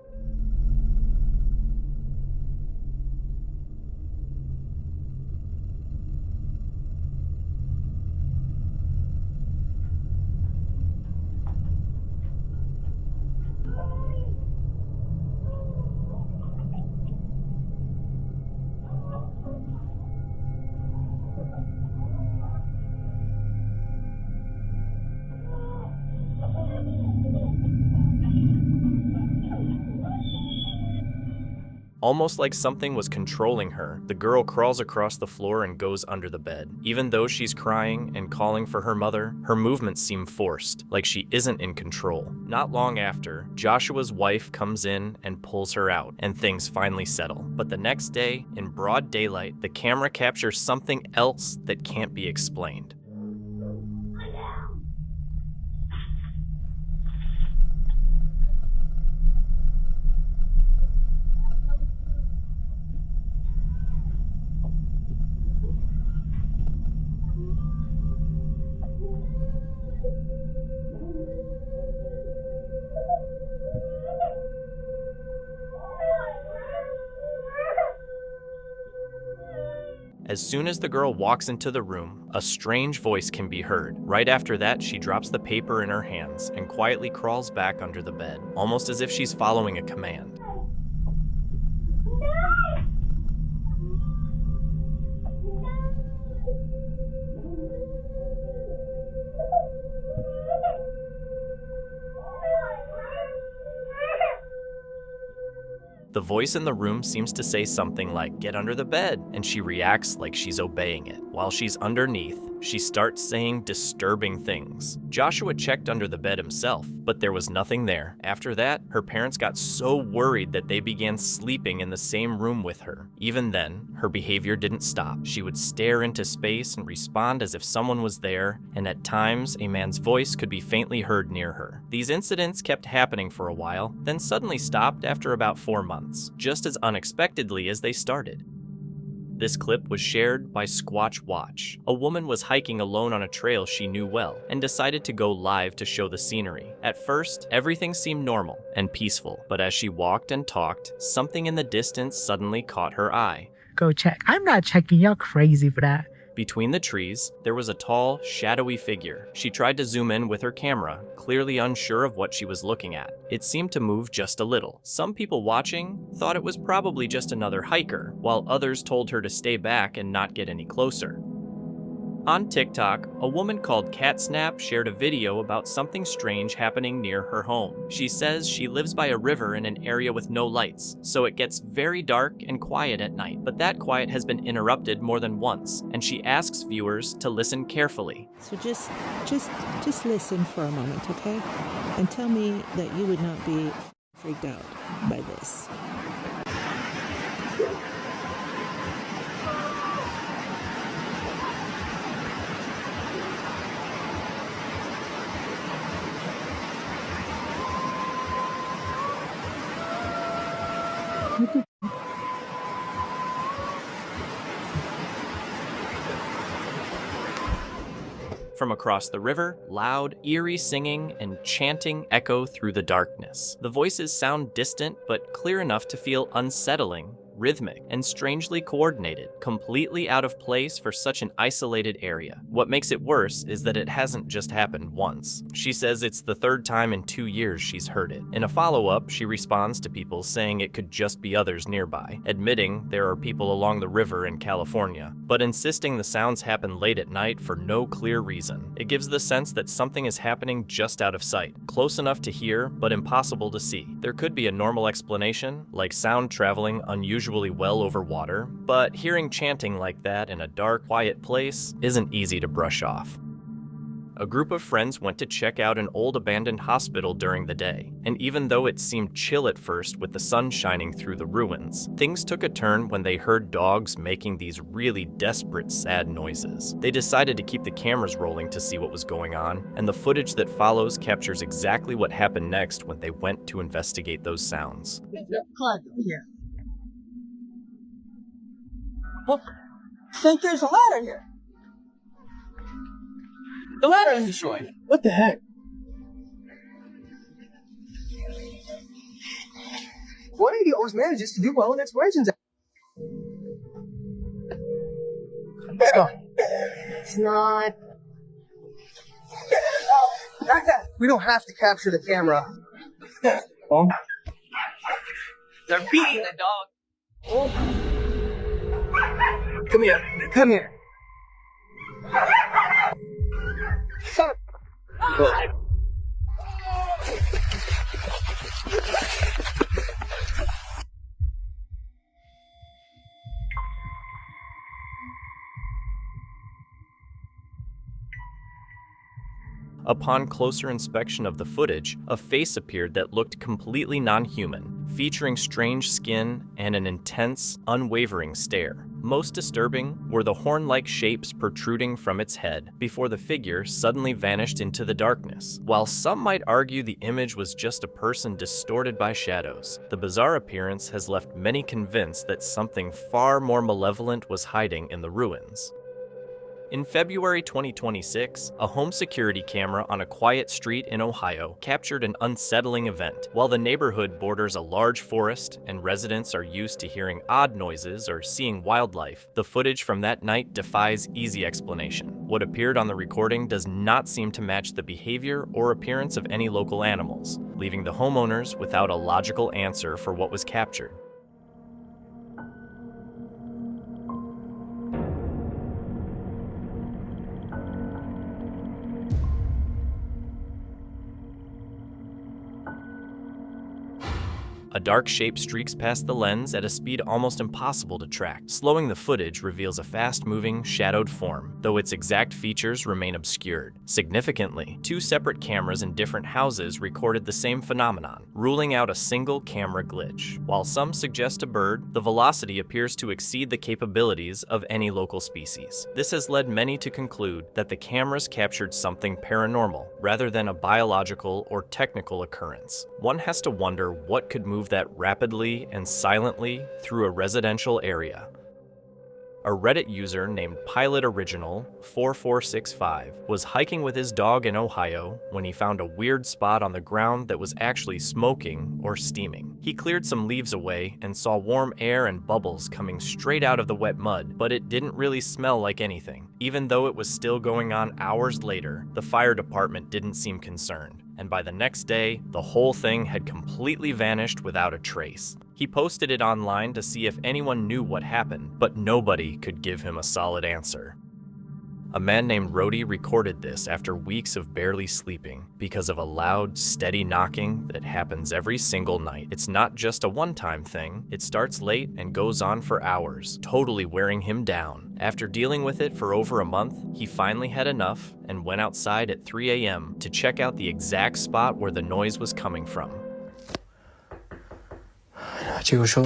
Almost like something was controlling her, the girl crawls across the floor and goes under the bed. Even though she's crying and calling for her mother, her movements seem forced, like she isn't in control. Not long after, Joshua's wife comes in and pulls her out, and things finally settle. But the next day, in broad daylight, the camera captures something else that can't be explained. As soon as the girl walks into the room, a strange voice can be heard. Right after that, she drops the paper in her hands and quietly crawls back under the bed, almost as if she's following a command. The voice in the room seems to say something like, "Get under the bed," and she reacts like she's obeying it. While she's underneath, she starts saying disturbing things. Joshua checked under the bed himself, but there was nothing there. After that, her parents got so worried that they began sleeping in the same room with her. Even then, her behavior didn't stop. She would stare into space and respond as if someone was there, and at times, a man's voice could be faintly heard near her. These incidents kept happening for a while, then suddenly stopped after about 4 months, just as unexpectedly as they started. This clip was shared by Squatch Watch. A woman was hiking alone on a trail she knew well and decided to go live to show the scenery. At first, everything seemed normal and peaceful, but as she walked and talked, something in the distance suddenly caught her eye. Go check. I'm not checking. Y'all crazy for that. Between the trees, there was a tall, shadowy figure. She tried to zoom in with her camera, clearly unsure of what she was looking at. It seemed to move just a little. Some people watching thought it was probably just another hiker, while others told her to stay back and not get any closer. On TikTok, a woman called CatSnap shared a video about something strange happening near her home. She says she lives by a river in an area with no lights, so it gets very dark and quiet at night. But that quiet has been interrupted more than once, and she asks viewers to listen carefully. So just listen for a moment, okay? And tell me that you would not be freaked out by this. From across the river, loud, eerie singing and chanting echo through the darkness. The voices sound distant but clear enough to feel unsettling, rhythmic, and strangely coordinated, completely out of place for such an isolated area. What makes it worse is that it hasn't just happened once. She says it's the third time in 2 years she's heard it. In a follow-up, she responds to people saying it could just be others nearby, admitting there are people along the river in California, but insisting the sounds happen late at night for no clear reason. It gives the sense that something is happening just out of sight, close enough to hear, but impossible to see. There could be a normal explanation, like sound traveling unusually well over water, but hearing chanting like that in a dark, quiet place isn't easy to brush off. A group of friends went to check out an old abandoned hospital during the day, and even though it seemed chill at first with the sun shining through the ruins, things took a turn when they heard dogs making these really desperate, sad noises. They decided to keep the cameras rolling to see what was going on, and the footage that follows captures exactly what happened next when they went to investigate those sounds. Clyde, here. Look, I think there's a ladder here. The ladder isn't showing. What the heck? What if he always manages to do well in explorations? Let's go. It's not. Not that. We don't have to capture the camera. Oh. They're beating the dog. Oh. Come here. Come here. Son of... Upon closer inspection of the footage, a face appeared that looked completely non-human, featuring strange skin and an intense, unwavering stare. Most disturbing were the horn-like shapes protruding from its head before the figure suddenly vanished into the darkness. While some might argue the image was just a person distorted by shadows, the bizarre appearance has left many convinced that something far more malevolent was hiding in the ruins. In February 2026, a home security camera on a quiet street in Ohio captured an unsettling event. While the neighborhood borders a large forest and residents are used to hearing odd noises or seeing wildlife, the footage from that night defies easy explanation. What appeared on the recording does not seem to match the behavior or appearance of any local animals, leaving the homeowners without a logical answer for what was captured. A dark shape streaks past the lens at a speed almost impossible to track. Slowing the footage reveals a fast-moving, shadowed form, though its exact features remain obscured. Significantly, 2 separate cameras in different houses recorded the same phenomenon, ruling out a single camera glitch. While some suggest a bird, the velocity appears to exceed the capabilities of any local species. This has led many to conclude that the cameras captured something paranormal, rather than a biological or technical occurrence. One has to wonder what could move that rapidly and silently through a residential area. A Reddit user named Pilot Original 4465 was hiking with his dog in Ohio when he found a weird spot on the ground that was actually smoking or steaming. He cleared some leaves away and saw warm air and bubbles coming straight out of the wet mud, but it didn't really smell like anything. Even though it was still going on hours later, the fire department didn't seem concerned, and by the next day, the whole thing had completely vanished without a trace. He posted it online to see if anyone knew what happened, but nobody could give him a solid answer. A man named Rody recorded this after weeks of barely sleeping because of a loud, steady knocking that happens every single night. It's not just a one-time thing. It starts late and goes on for hours, totally wearing him down. After dealing with it for over a month, he finally had enough and went outside at 3 a.m. to check out the exact spot where the noise was coming from. Chicos, yo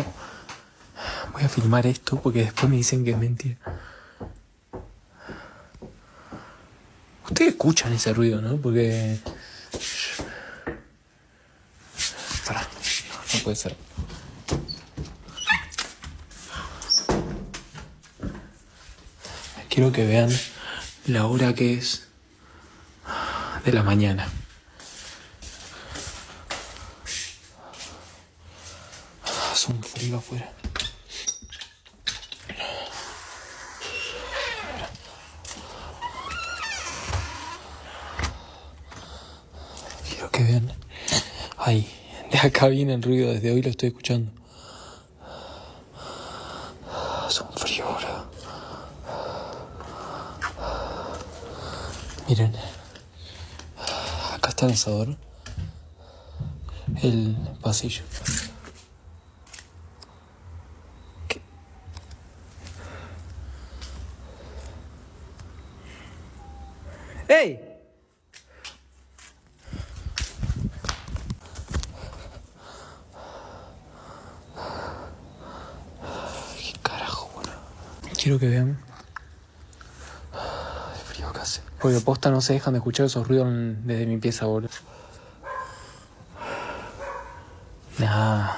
voy a filmar esto porque después me dicen que es mentira. Ustedes escuchan ese ruido, ¿no? Porque... Pará, no puede ser. Quiero que vean la hora que es de la mañana. Hace un frío afuera. Acá viene el ruido, desde hoy lo estoy escuchando. Es un frío, boludo. Miren. Acá está el asador. El pasillo. ¿Qué? ¡Ey! ¿Qué carajo, boludo? Quiero que vean. El frío que hace. Porque posta no se dejan de escuchar esos ruidos desde mi pieza, boludo. Nah.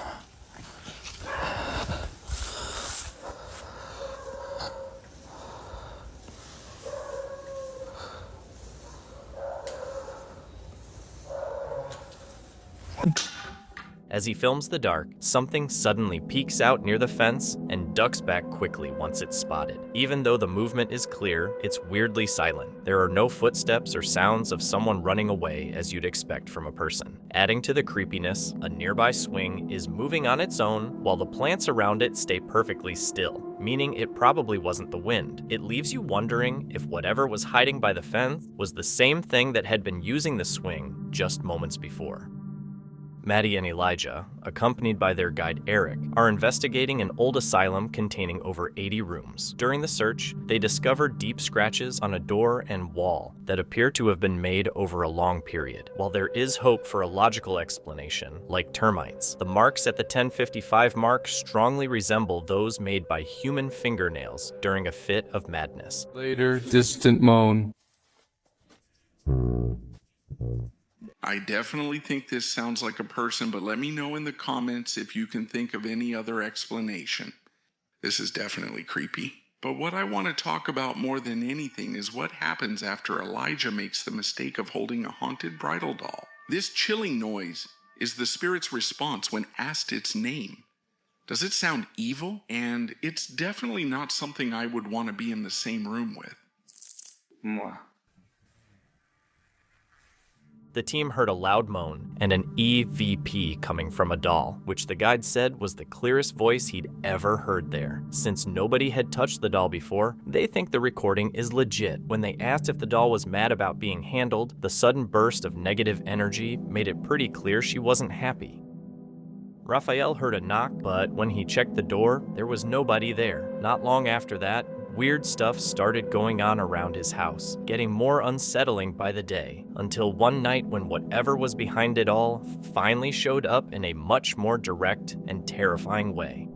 As he films the dark, something suddenly peeks out near the fence and ducks back quickly once it's spotted. Even though the movement is clear, it's weirdly silent. There are no footsteps or sounds of someone running away as you'd expect from a person. Adding to the creepiness, a nearby swing is moving on its own while the plants around it stay perfectly still, meaning it probably wasn't the wind. It leaves you wondering if whatever was hiding by the fence was the same thing that had been using the swing just moments before. Maddie and Elijah, accompanied by their guide Eric, are investigating an old asylum containing over 80 rooms. During the search, they discover deep scratches on a door and wall that appear to have been made over a long period. While there is hope for a logical explanation, like termites, the marks at the 1055 mark strongly resemble those made by human fingernails during a fit of madness. Later, distant moan. I definitely think this sounds like a person, but let me know in the comments if you can think of any other explanation. This is definitely creepy. But what I want to talk about more than anything is what happens after Elijah makes the mistake of holding a haunted bridal doll. This chilling noise is the spirit's response when asked its name. Does it sound evil? And it's definitely not something I would want to be in the same room with. Moi. The team heard a loud moan and an EVP coming from a doll, which the guide said was the clearest voice he'd ever heard there. Since nobody had touched the doll before, they think the recording is legit. When they asked if the doll was mad about being handled, the sudden burst of negative energy made it pretty clear she wasn't happy. Raphael heard a knock, but when he checked the door, there was nobody there. Not long after that, weird stuff started going on around his house, getting more unsettling by the day, until one night when whatever was behind it all finally showed up in a much more direct and terrifying way.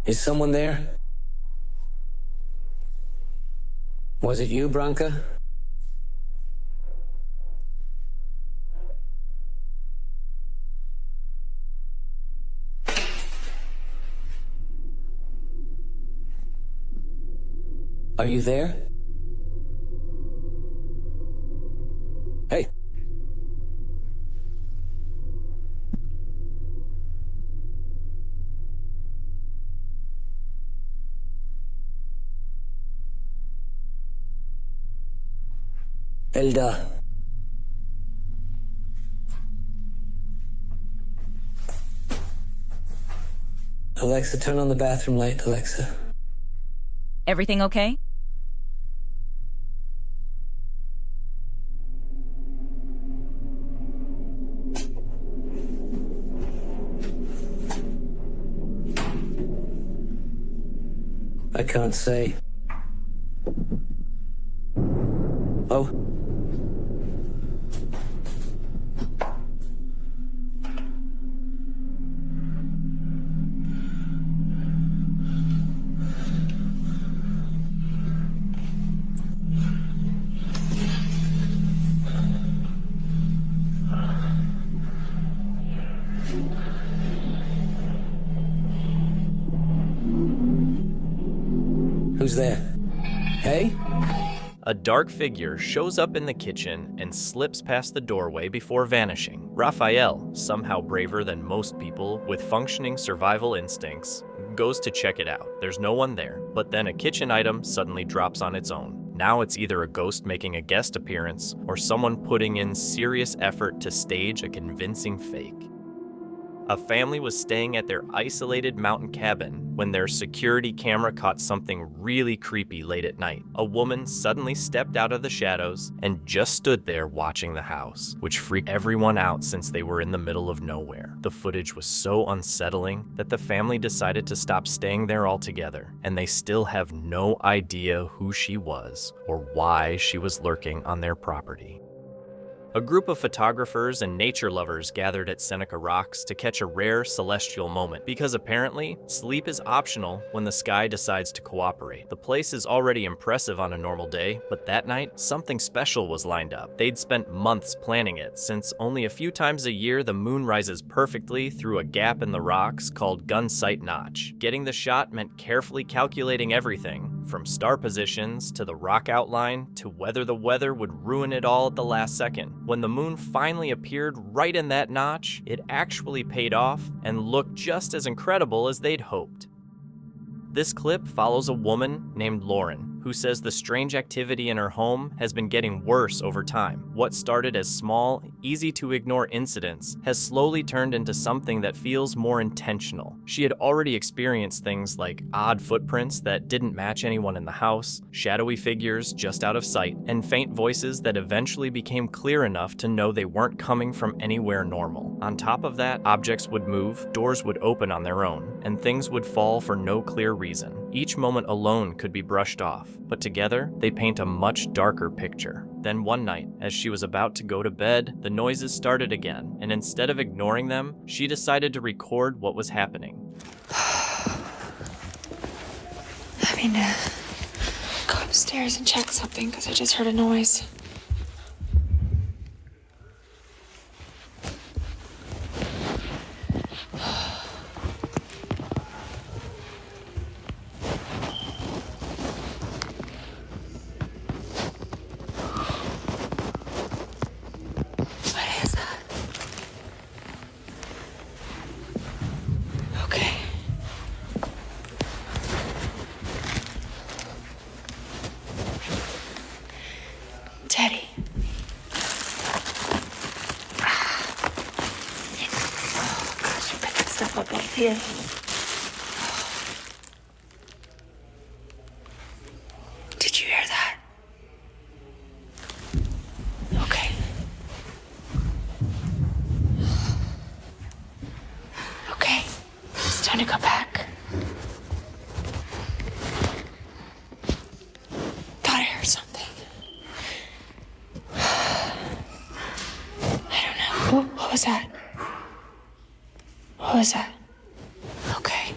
Is someone there? Was it you, Branka? Are you there? Hey. Elda. Alexa, turn on the bathroom light, Alexa. Everything okay? I can't say. Oh. Who's there? Hey? A dark figure shows up in the kitchen and slips past the doorway before vanishing. Raphael, somehow braver than most people with functioning survival instincts, goes to check it out. There's no one there, but then a kitchen item suddenly drops on its own. Now it's either a ghost making a guest appearance or someone putting in serious effort to stage a convincing fake. A family was staying at their isolated mountain cabin when their security camera caught something really creepy late at night. A woman suddenly stepped out of the shadows and just stood there watching the house, which freaked everyone out since they were in the middle of nowhere. The footage was so unsettling that the family decided to stop staying there altogether, and they still have no idea who she was or why she was lurking on their property. A group of photographers and nature lovers gathered at Seneca Rocks to catch a rare celestial moment, because apparently, sleep is optional when the sky decides to cooperate. The place is already impressive on a normal day, but that night, something special was lined up. They'd spent months planning it, since only a few times a year the moon rises perfectly through a gap in the rocks called Gun Sight Notch. Getting the shot meant carefully calculating everything, from star positions to the rock outline to whether the weather would ruin it all at the last second. When the moon finally appeared right in that notch, it actually paid off and looked just as incredible as they'd hoped. This clip follows a woman named Lauren, who says the strange activity in her home has been getting worse over time. What started as small, easy-to-ignore incidents has slowly turned into something that feels more intentional. She had already experienced things like odd footprints that didn't match anyone in the house, shadowy figures just out of sight, and faint voices that eventually became clear enough to know they weren't coming from anywhere normal. On top of that, objects would move, doors would open on their own, and things would fall for no clear reason. Each moment alone could be brushed off, but together, they paint a much darker picture. Then one night, as she was about to go to bed, the noises started again, and instead of ignoring them, she decided to record what was happening. Having to go upstairs and check something because I just heard a noise. Teddy. Oh gosh, you're picking stuff up here. Did you hear that? Okay. Okay, it's time to go back. Thought I heard something. What was that? What was that? Okay.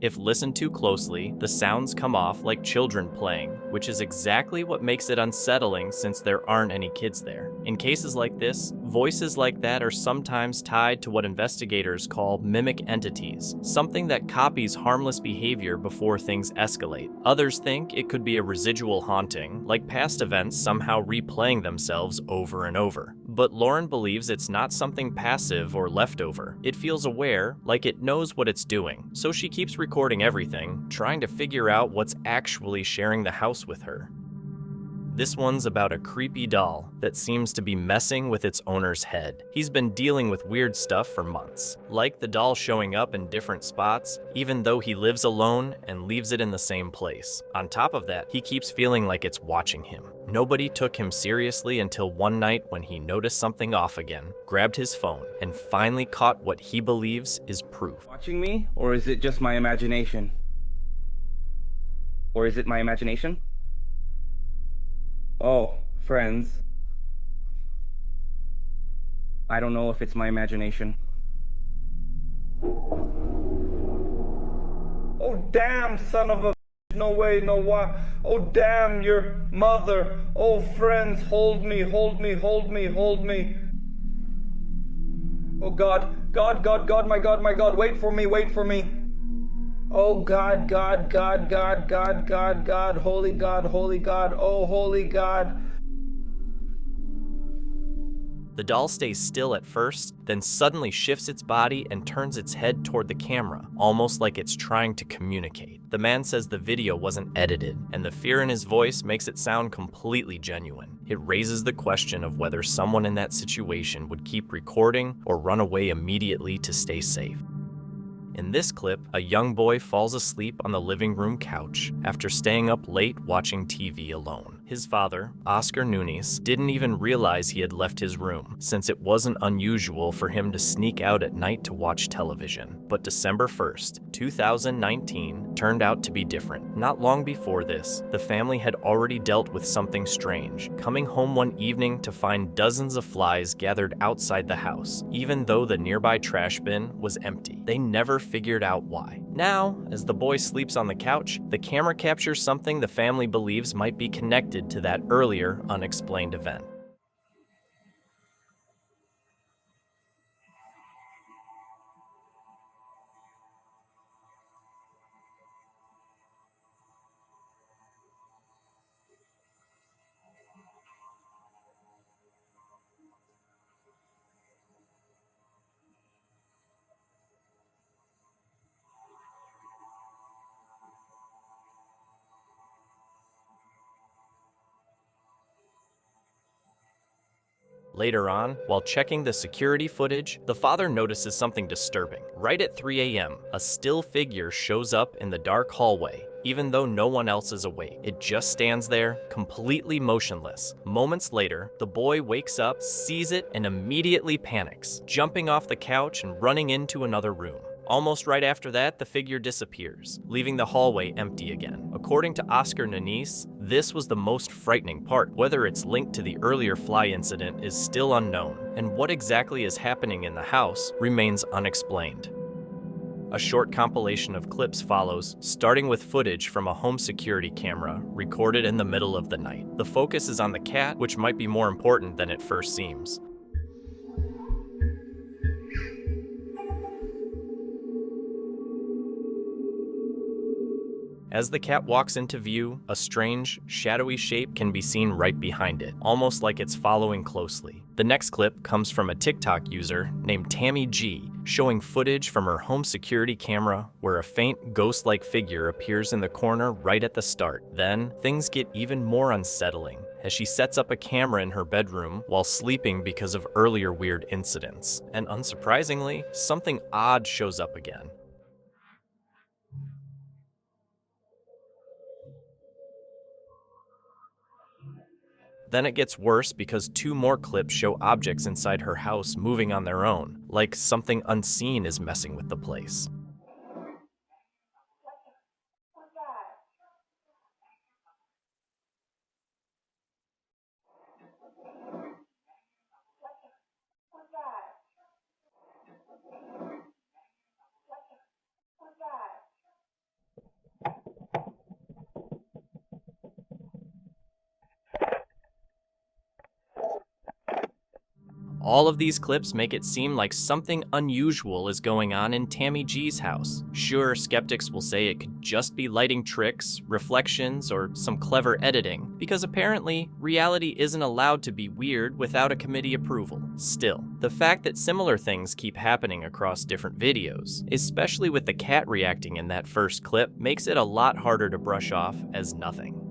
If listened to closely, the sounds come off like children playing, which is exactly what makes it unsettling since there aren't any kids there. In cases like this, voices like that are sometimes tied to what investigators call mimic entities, something that copies harmless behavior before things escalate. Others think it could be a residual haunting, like past events somehow replaying themselves over and over. But Lauren believes it's not something passive or leftover. It feels aware, like it knows what it's doing, so she keeps recording everything, trying to figure out what's actually sharing the house with her. This one's about a creepy doll that seems to be messing with its owner's head. He's been dealing with weird stuff for months, like the doll showing up in different spots, even though he lives alone and leaves it in the same place. On top of that, he keeps feeling like it's watching him. Nobody took him seriously until one night when he noticed something off again, grabbed his phone, and finally caught what he believes is proof. Watching me, or is it just my imagination? Or is it my imagination? Oh, friends. I don't know if it's my imagination. Oh, damn, son of a... No way, no why. Oh, damn, your mother. Oh, friends, hold me, hold me, hold me, hold me. Oh, God, God, God, God, my God, my God, wait for me, wait for me. Oh, God, God, God, God, God, God, God, holy, oh, holy God. The doll stays still at first, then suddenly shifts its body and turns its head toward the camera, almost like it's trying to communicate. The man says the video wasn't edited, and the fear in his voice makes it sound completely genuine. It raises the question of whether someone in that situation would keep recording or run away immediately to stay safe. In this clip, a young boy falls asleep on the living room couch after staying up late watching TV alone. His father, Oscar Nunes, didn't even realize he had left his room, since it wasn't unusual for him to sneak out at night to watch television. But December 1st, 2019 turned out to be different. Not long before this, the family had already dealt with something strange, coming home one evening to find dozens of flies gathered outside the house, even though the nearby trash bin was empty. They never figured out why. Now, as the boy sleeps on the couch, the camera captures something the family believes might be connected to that earlier unexplained event. Later on, while checking the security footage, the father notices something disturbing. Right at 3 a.m., a still figure shows up in the dark hallway, even though no one else is awake. It just stands there, completely motionless. Moments later, the boy wakes up, sees it, and immediately panics, jumping off the couch and running into another room. Almost right after that, the figure disappears, leaving the hallway empty again. According to Oscar Nunes, this was the most frightening part. Whether it's linked to the earlier fly incident is still unknown, and what exactly is happening in the house remains unexplained. A short compilation of clips follows, starting with footage from a home security camera recorded in the middle of the night. The focus is on the cat, which might be more important than it first seems. As the cat walks into view, a strange, shadowy shape can be seen right behind it, almost like it's following closely. The next clip comes from a TikTok user named Tammy G, showing footage from her home security camera where a faint ghost-like figure appears in the corner right at the start. Then, things get even more unsettling as she sets up a camera in her bedroom while sleeping because of earlier weird incidents. And unsurprisingly, something odd shows up again. Then it gets worse because two more clips show objects inside her house moving on their own, like something unseen is messing with the place. All of these clips make it seem like something unusual is going on in Tammy G's house. Sure, skeptics will say it could just be lighting tricks, reflections, or some clever editing, because apparently, reality isn't allowed to be weird without a committee approval. Still, the fact that similar things keep happening across different videos, especially with the cat reacting in that first clip, makes it a lot harder to brush off as nothing.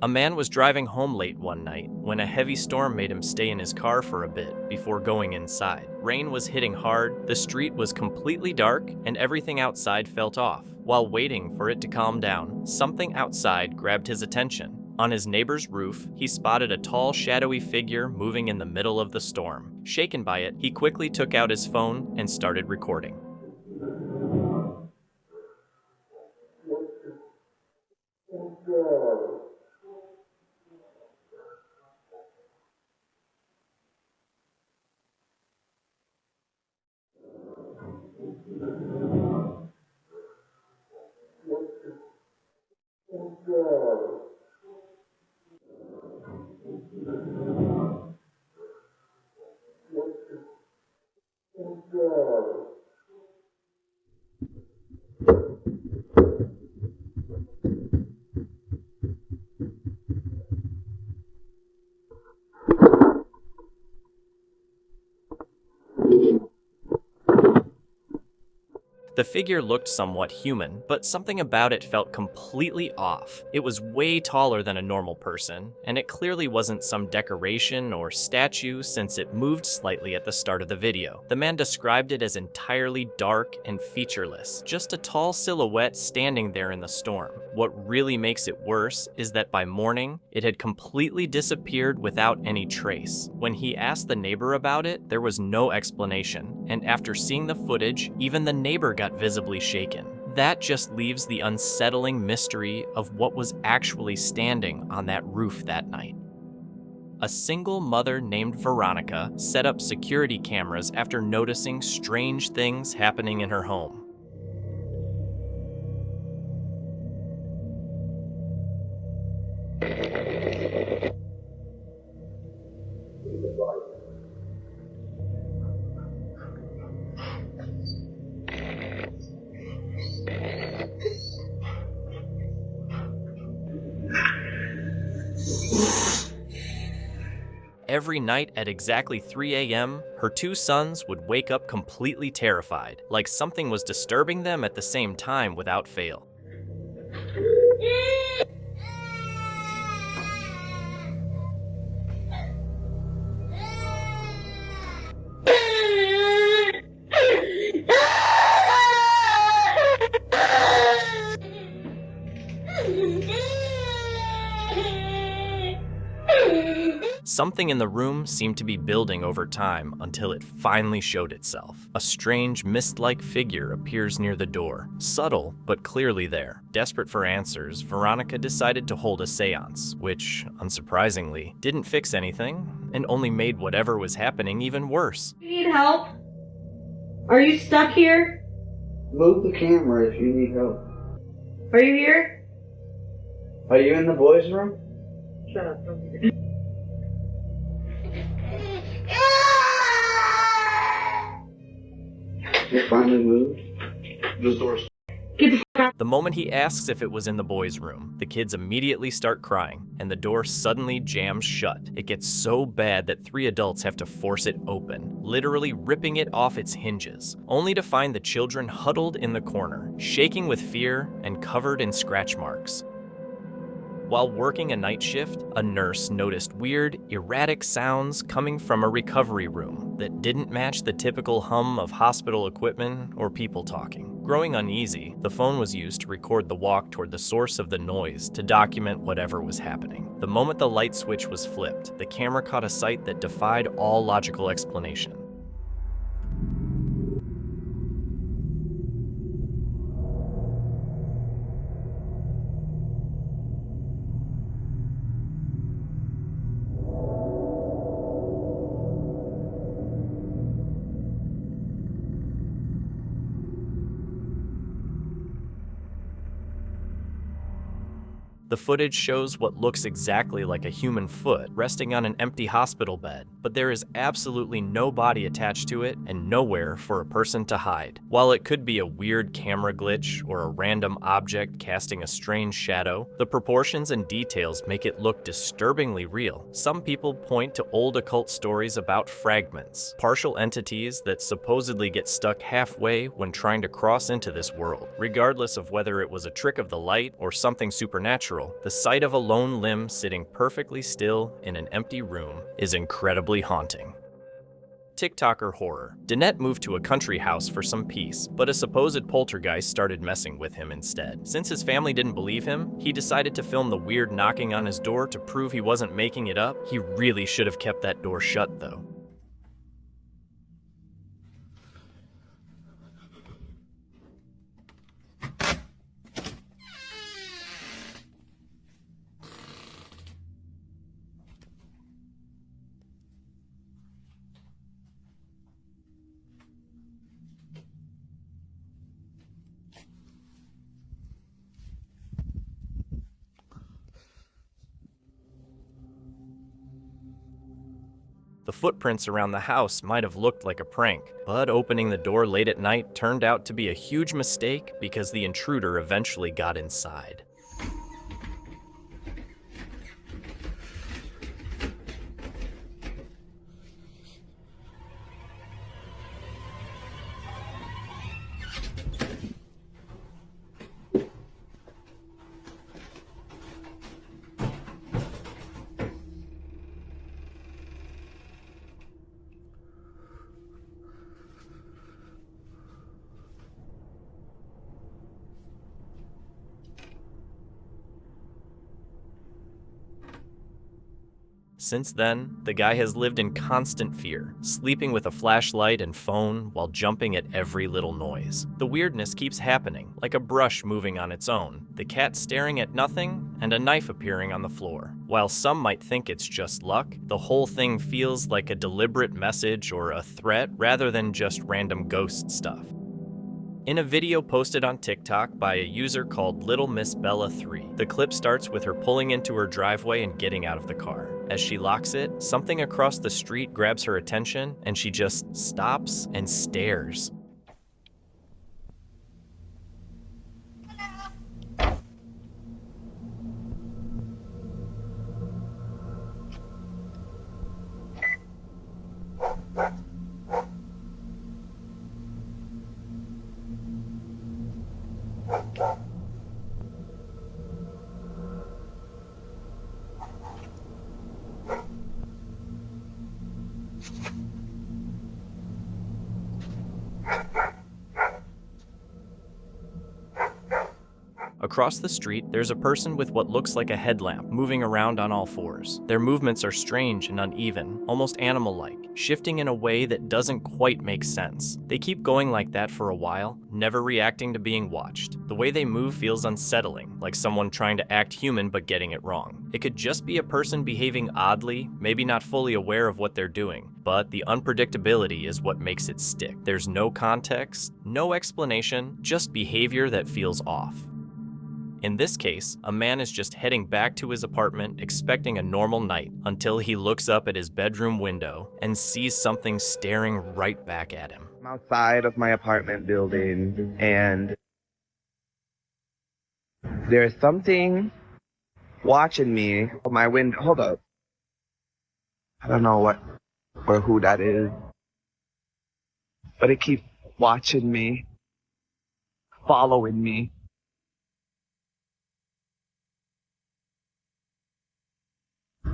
A man was driving home late one night when a heavy storm made him stay in his car for a bit before going inside. Rain was hitting hard, the street was completely dark, and everything outside felt off. While waiting for it to calm down, something outside grabbed his attention. On his neighbor's roof, he spotted a tall, shadowy figure moving in the middle of the storm. Shaken by it, he quickly took out his phone and started recording. The figure looked somewhat human, but something about it felt completely off. It was way taller than a normal person, and it clearly wasn't some decoration or statue since it moved slightly at the start of the video. The man described it as entirely dark and featureless, just a tall silhouette standing there in the storm. What really makes it worse is that by morning, it had completely disappeared without any trace. When he asked the neighbor about it, there was no explanation, and after seeing the footage, even the neighbor got visibly shaken. That just leaves the unsettling mystery of what was actually standing on that roof that night. A single mother named Veronica set up security cameras after noticing strange things happening in her home. Every night at exactly 3 a.m., her two sons would wake up completely terrified, like something was disturbing them at the same time without fail. Something in the room seemed to be building over time until it finally showed itself. A strange, mist-like figure appears near the door, subtle but clearly there. Desperate for answers, Veronica decided to hold a seance, which, unsurprisingly, didn't fix anything and only made whatever was happening even worse. You need help? Are you stuck here? Move the camera if you need help. Are you here? Are you in the boys' room? Shut up. You finally moved? This door's... The moment he asks if it was in the boys' room, the kids immediately start crying, and the door suddenly jams shut. It gets so bad that 3 adults have to force it open, literally ripping it off its hinges, only to find the children huddled in the corner, shaking with fear and covered in scratch marks. While working a night shift, a nurse noticed weird, erratic sounds coming from a recovery room that didn't match the typical hum of hospital equipment or people talking. Growing uneasy, the phone was used to record the walk toward the source of the noise to document whatever was happening. The moment the light switch was flipped, the camera caught a sight that defied all logical explanation. The footage shows what looks exactly like a human foot resting on an empty hospital bed, but there is absolutely no body attached to it and nowhere for a person to hide. While it could be a weird camera glitch or a random object casting a strange shadow, the proportions and details make it look disturbingly real. Some people point to old occult stories about fragments, partial entities that supposedly get stuck halfway when trying to cross into this world. Regardless of whether it was a trick of the light or something supernatural, the sight of a lone limb sitting perfectly still in an empty room is incredibly haunting. TikToker horror. Danette moved to a country house for some peace, but a supposed poltergeist started messing with him instead. Since his family didn't believe him, he decided to film the weird knocking on his door to prove he wasn't making it up. He really should have kept that door shut, though. The footprints around the house might have looked like a prank, but opening the door late at night turned out to be a huge mistake because the intruder eventually got inside. Since then, the guy has lived in constant fear, sleeping with a flashlight and phone while jumping at every little noise. The weirdness keeps happening, like a brush moving on its own, the cat staring at nothing, and a knife appearing on the floor. While some might think it's just luck, the whole thing feels like a deliberate message or a threat rather than just random ghost stuff. In a video posted on TikTok by a user called Little Miss Bella 3, the clip starts with her pulling into her driveway and getting out of the car. As she locks it, something across the street grabs her attention and she just stops and stares. Across the street, there's a person with what looks like a headlamp moving around on all fours. Their movements are strange and uneven, almost animal-like, shifting in a way that doesn't quite make sense. They keep going like that for a while, never reacting to being watched. The way they move feels unsettling, like someone trying to act human but getting it wrong. It could just be a person behaving oddly, maybe not fully aware of what they're doing, but the unpredictability is what makes it stick. There's no context, no explanation, just behavior that feels off. In this case, a man is just heading back to his apartment expecting a normal night until he looks up at his bedroom window and sees something staring right back at him. I'm outside of my apartment building and there's something watching me from my window. Hold up. I don't know what or who that is, but it keeps watching me, following me.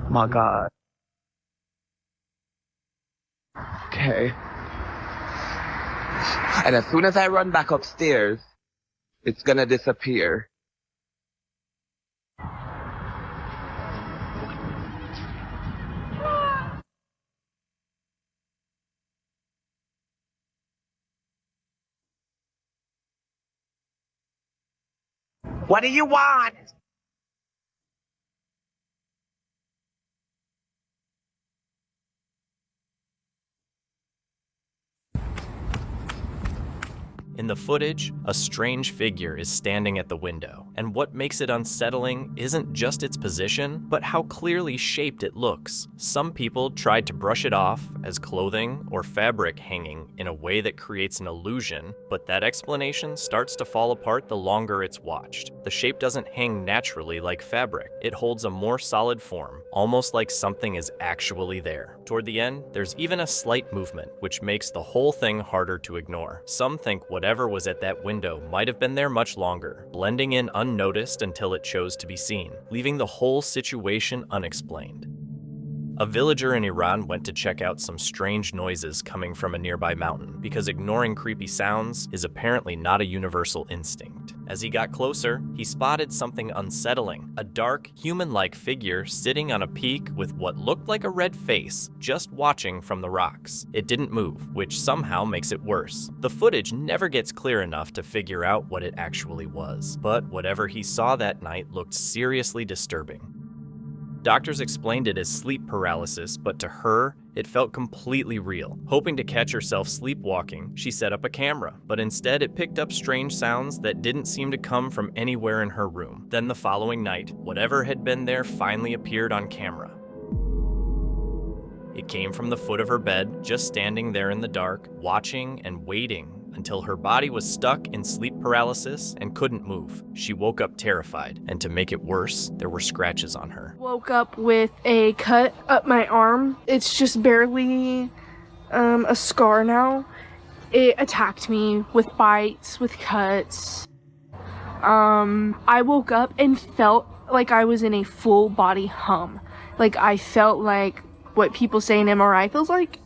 My God. Okay. And as soon as I run back upstairs, it's gonna disappear. What do you want? In the footage, a strange figure is standing at the window, and what makes it unsettling isn't just its position, but how clearly shaped it looks. Some people tried to brush it off as clothing or fabric hanging in a way that creates an illusion, but that explanation starts to fall apart the longer it's watched. The shape doesn't hang naturally like fabric. It holds a more solid form, almost like something is actually there. Toward the end, there's even a slight movement, which makes the whole thing harder to ignore. Some think whatever was at that window might have been there much longer, blending in unnoticed until it chose to be seen, leaving the whole situation unexplained. A villager in Iran went to check out some strange noises coming from a nearby mountain, because ignoring creepy sounds is apparently not a universal instinct. As he got closer, he spotted something unsettling, a dark, human-like figure sitting on a peak with what looked like a red face, just watching from the rocks. It didn't move, which somehow makes it worse. The footage never gets clear enough to figure out what it actually was, but whatever he saw that night looked seriously disturbing. Doctors explained it as sleep paralysis, but to her, it felt completely real. Hoping to catch herself sleepwalking, she set up a camera, but instead it picked up strange sounds that didn't seem to come from anywhere in her room. Then the following night, whatever had been there finally appeared on camera. It came from the foot of her bed, just standing there in the dark, watching and waiting until her body was stuck in sleep paralysis and couldn't move. She woke up terrified, and to make it worse, there were scratches on her. Woke up with a cut up my arm. It's just barely a scar now. It attacked me with bites, with cuts. I woke up and felt like I was in a full body hum. Like I felt like what people say in MRI feels like.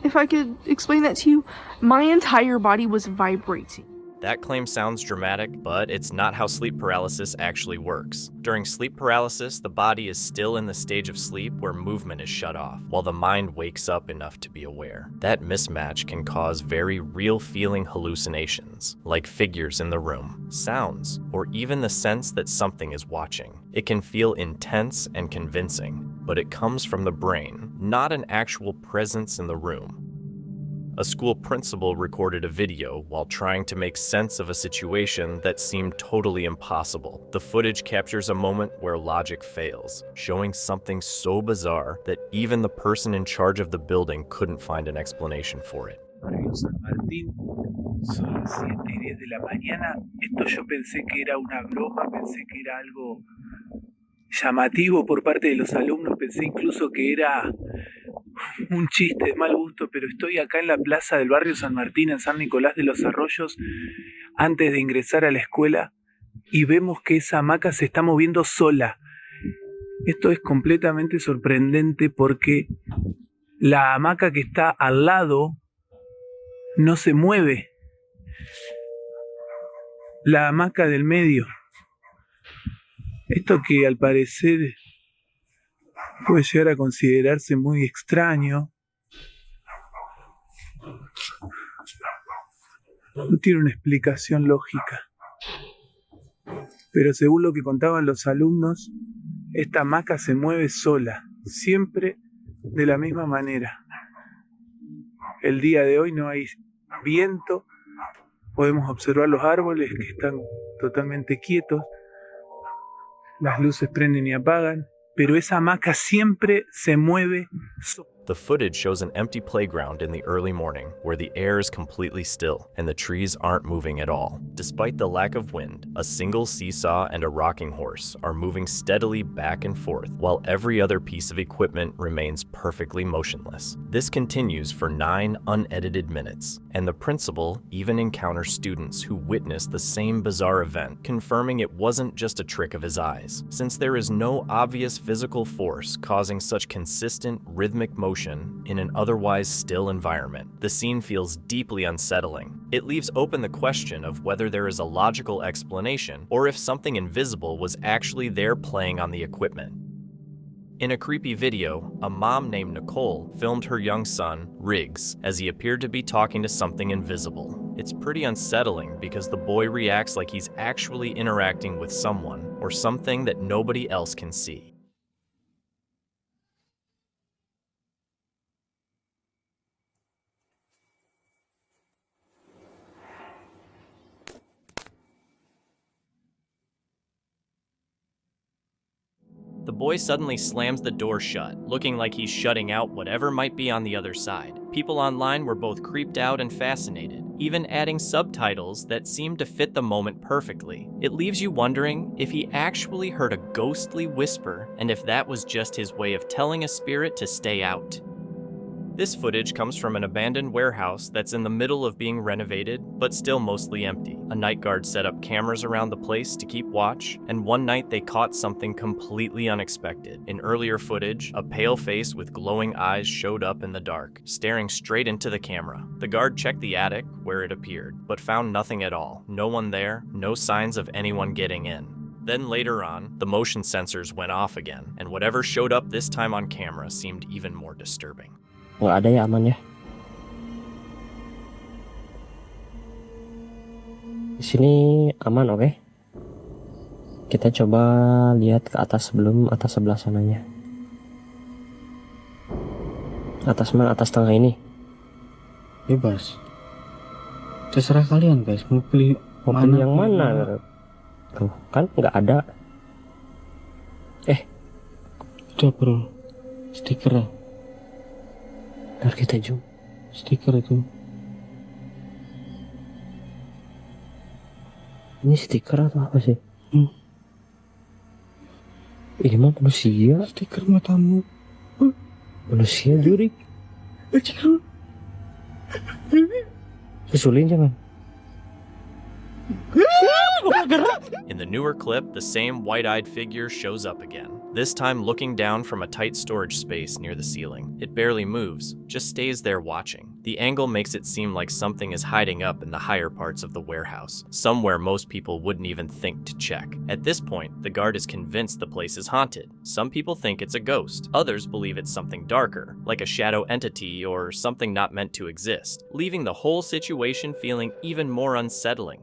If I could explain that to you, my entire body was vibrating. That claim sounds dramatic, but it's not how sleep paralysis actually works. During sleep paralysis, the body is still in the stage of sleep where movement is shut off, while the mind wakes up enough to be aware. That mismatch can cause very real-feeling hallucinations, like figures in the room, sounds, or even the sense that something is watching. It can feel intense and convincing, but it comes from the brain, not an actual presence in the room. A school principal recorded a video while trying to make sense of a situation that seemed totally impossible. The footage captures a moment where logic fails, showing something so bizarre that even the person in charge of the building couldn't find an explanation for it. San Martín, son las 7:10 de la mañana. Esto yo pensé que era una broma, pensé que era algo llamativo por parte de los alumnos, pensé incluso que era un chiste de mal gusto, pero estoy acá en la plaza del barrio San Martín, en San Nicolás de los Arroyos, antes de ingresar a la escuela, y vemos que esa hamaca se está moviendo sola. Esto es completamente sorprendente porque la hamaca que está al lado no se mueve. La hamaca del medio. Esto que al parecer puede llegar a considerarse muy extraño, no tiene una explicación lógica. Pero según lo que contaban los alumnos, esta hamaca se mueve sola, siempre de la misma manera. El día de hoy no hay viento, podemos observar los árboles que están totalmente quietos, las luces prenden y apagan, pero esa hamaca siempre se mueve sola. The footage shows an empty playground in the early morning where the air is completely still and the trees aren't moving at all. Despite the lack of wind, a single seesaw and a rocking horse are moving steadily back and forth while every other piece of equipment remains perfectly motionless. This continues for 9 unedited minutes, and the principal even encounters students who witnessed the same bizarre event, confirming it wasn't just a trick of his eyes. Since there is no obvious physical force causing such consistent rhythmic motion in an otherwise still environment, the scene feels deeply unsettling. It leaves open the question of whether there is a logical explanation or if something invisible was actually there playing on the equipment. In a creepy video, a mom named Nicole filmed her young son, Riggs, as he appeared to be talking to something invisible. It's pretty unsettling because the boy reacts like he's actually interacting with someone or something that nobody else can see. The boy suddenly slams the door shut, looking like he's shutting out whatever might be on the other side. People online were both creeped out and fascinated, even adding subtitles that seemed to fit the moment perfectly. It leaves you wondering if he actually heard a ghostly whisper and if that was just his way of telling a spirit to stay out. This footage comes from an abandoned warehouse that's in the middle of being renovated, but still mostly empty. A night guard set up cameras around the place to keep watch, and one night they caught something completely unexpected. In earlier footage, a pale face with glowing eyes showed up in the dark, staring straight into the camera. The guard checked the attic, where it appeared, but found nothing at all. No one there, no signs of anyone getting in. Then later on, the motion sensors went off again, and whatever showed up this time on camera seemed even more disturbing. Nggak ada ya, aman ya. Di sini aman, oke? Kita coba lihat ke atas sebelum atas sebelah sananya. Atas mana? Atas tengah ini. Bebas. Terserah kalian guys, mau pilih yang mana? Tuh, kan nggak ada. Itu bro, stiker. Ntar kita zoom. Stiker itu. Ini stiker atau apa sih? Ini mah manusia. Stiker matamu. Manusia jurik. Susulin jangan. In the newer clip, the same white-eyed figure shows up again. this time looking down from a tight storage space near the ceiling. It barely moves, just stays there watching. The angle makes it seem like something is hiding up in the higher parts of the warehouse, somewhere most people wouldn't even think to check. At this point, the guard is convinced the place is haunted. Some people think it's a ghost. Others believe it's something darker, like a shadow entity or something not meant to exist, leaving the whole situation feeling even more unsettling.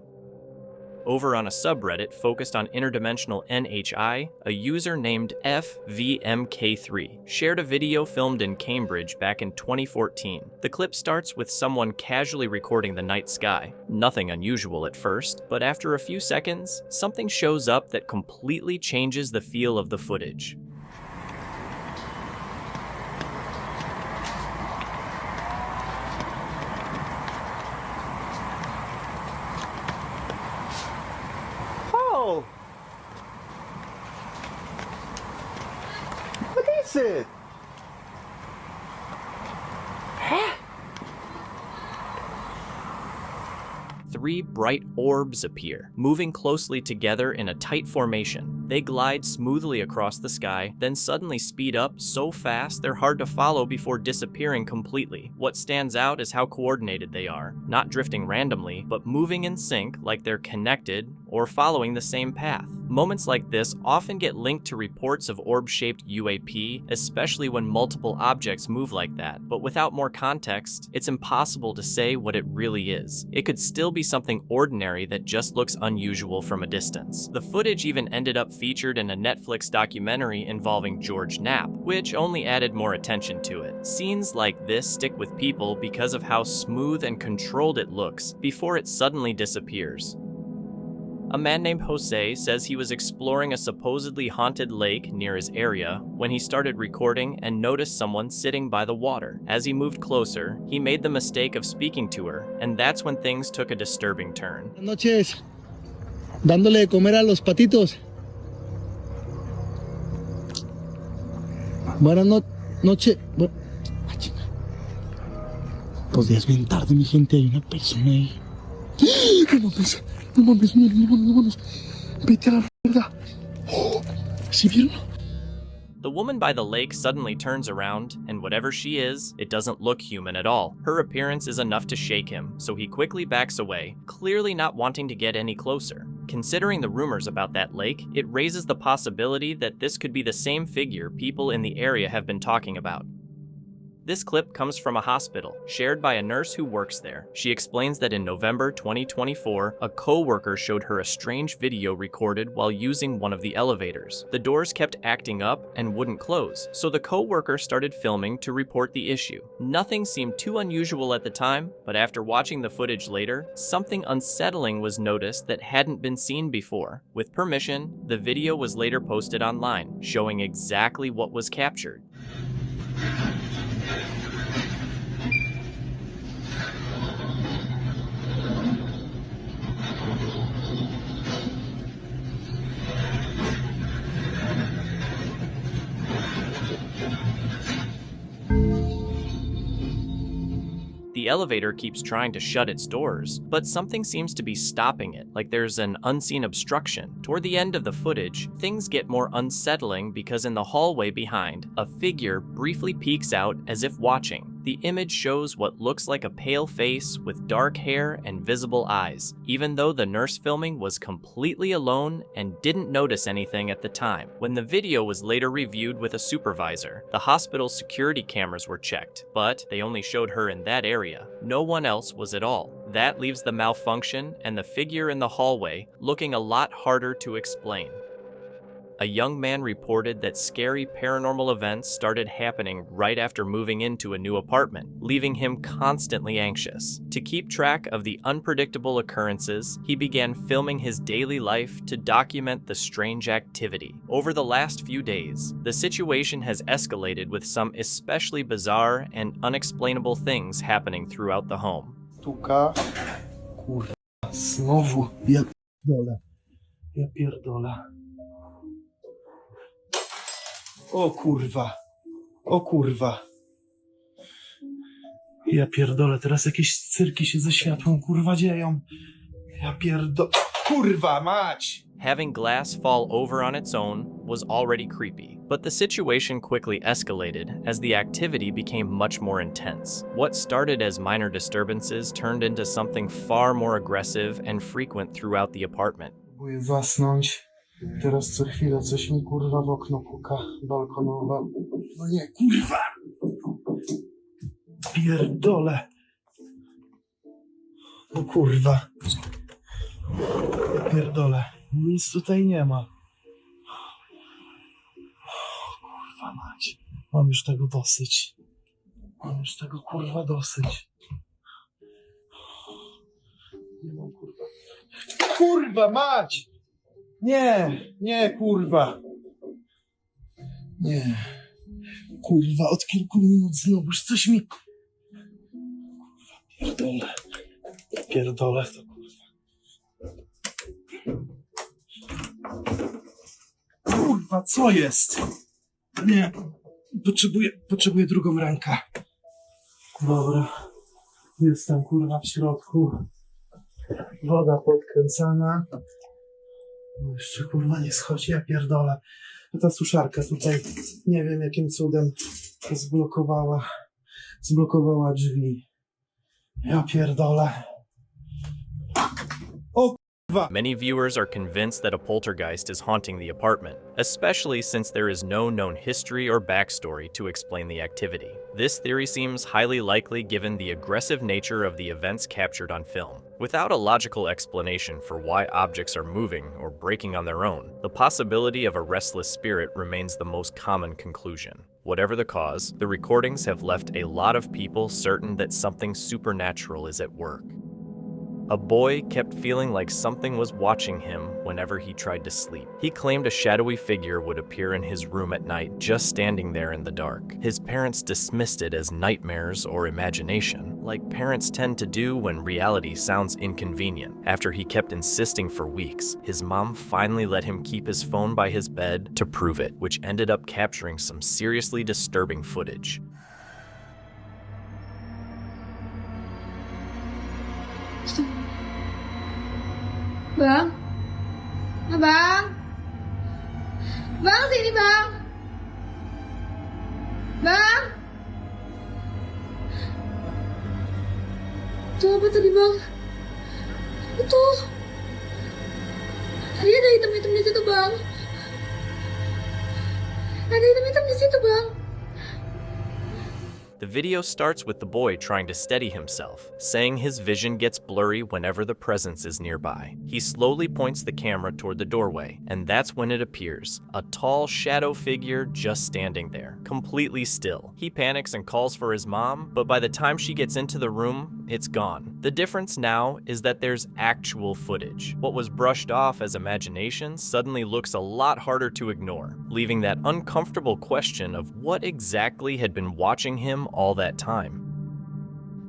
Over on a subreddit focused on interdimensional NHI, a user named FVMK3 shared a video filmed in Cambridge back in 2014. The clip starts with someone casually recording the night sky. Nothing unusual at first, but after a few seconds, something shows up that completely changes the feel of the footage. What is it? Huh? 3 bright orbs appear, moving closely together in a tight formation. They glide smoothly across the sky, then suddenly speed up so fast they're hard to follow before disappearing completely. What stands out is how coordinated they are, not drifting randomly, but moving in sync like they're connected or following the same path. Moments like this often get linked to reports of orb-shaped UAP, especially when multiple objects move like that, but without more context, it's impossible to say what it really is. It could still be something ordinary that just looks unusual from a distance. The footage even ended up featured in a Netflix documentary involving George Knapp, which only added more attention to it. Scenes like this stick with people because of how smooth and controlled it looks before it suddenly disappears. A man named Jose says he was exploring a supposedly haunted lake near his area when he started recording and noticed someone sitting by the water. As he moved closer, he made the mistake of speaking to her, and that's when things took a disturbing turn. Buenas noches. Dándole de comer a los patitos. Buenas noches. Pues ya es bien tarde, mi gente. Hay una persona ahí. No mames, vámonos. Vete a la mierda. ¿Sí vieron? The woman by the lake suddenly turns around, and whatever she is, it doesn't look human at all. Her appearance is enough to shake him, so he quickly backs away, clearly not wanting to get any closer. Considering the rumors about that lake, it raises the possibility that this could be the same figure people in the area have been talking about. This clip comes from a hospital, shared by a nurse who works there. She explains that in November 2024, a co-worker showed her a strange video recorded while using one of the elevators. The doors kept acting up and wouldn't close, so the co-worker started filming to report the issue. Nothing seemed too unusual at the time, but after watching the footage later, something unsettling was noticed that hadn't been seen before. With permission, the video was later posted online, showing exactly what was captured. The elevator keeps trying to shut its doors, but something seems to be stopping it, like there's an unseen obstruction. Toward the end of the footage, things get more unsettling because in the hallway behind, a figure briefly peeks out as if watching. The image shows what looks like a pale face with dark hair and visible eyes, even though the nurse filming was completely alone and didn't notice anything at the time. When the video was later reviewed with a supervisor, the hospital's security cameras were checked, but they only showed her in that area. No one else was at all. That leaves the malfunction and the figure in the hallway looking a lot harder to explain. A young man reported that scary paranormal events started happening right after moving into a new apartment, leaving him constantly anxious. To keep track of the unpredictable occurrences, he began filming his daily life to document the strange activity. Over the last few days, the situation has escalated with some especially bizarre and unexplainable things happening throughout the home. Tuka. Kurwa. Znowu. Ja pierdolę. O kurwa. O kurwa. Ja pierdolę, teraz jakieś cyrki się ze światłem kurwa dzieją. Ja Kurwa mać! Having glass fall over on its own was already creepy, But the situation quickly escalated as the activity became much more intense. What started as minor disturbances turned into something far more aggressive and frequent throughout the apartment. Próbuję zasnąć. Teraz co chwilę coś mi kurwa w okno puka. Balkonowa. No nie, kurwa! Pierdolę. O kurwa. Pierdolę. Nic tutaj nie ma. Kurwa mać. Mam już tego dosyć. Mam już tego kurwa dosyć. Nie mam kurwa. Kurwa mać! Nie, kurwa. Nie. Kurwa, od kilku minut znowuż coś mi... Kurwa, pierdolę to kurwa. Kurwa, co jest? Nie. Potrzebuję drugą rękę. Dobra. Jestem kurwa w środku. Woda podkręcana. No jeszcze kurwa nie schodzi, ja pierdolę. Ta suszarka tutaj, nie wiem jakim cudem zblokowała drzwi. Ja pierdolę. O kurwa! Many viewers are convinced that a poltergeist is haunting the apartment, especially since there is no known history or backstory to explain the activity. This theory seems highly likely given the aggressive nature of the events captured on film. Without a logical explanation for why objects are moving or breaking on their own, the possibility of a restless spirit remains the most common conclusion. Whatever the cause, the recordings have left a lot of people certain that something supernatural is at work. A boy kept feeling like something was watching him whenever he tried to sleep. He claimed a shadowy figure would appear in his room at night, just standing there in the dark. His parents dismissed it as nightmares or imagination, like parents tend to do when reality sounds inconvenient. After he kept insisting for weeks, his mom finally let him keep his phone by his bed to prove it, which ended up capturing some seriously disturbing footage. Bang? Bang? Bang, sini bang. Bang? Itu apa tadi bang? Itu. Tadi ada hitam-hitam di situ bang. Ada hitam-hitam di situ bang. The video starts with the boy trying to steady himself, saying his vision gets blurry whenever the presence is nearby. He slowly points the camera toward the doorway, and that's when it appears, a tall shadow figure just standing there, completely still. He panics and calls for his mom, but by the time she gets into the room, it's gone. The difference now is that there's actual footage. What was brushed off as imagination suddenly looks a lot harder to ignore, leaving that uncomfortable question of what exactly had been watching him all that time.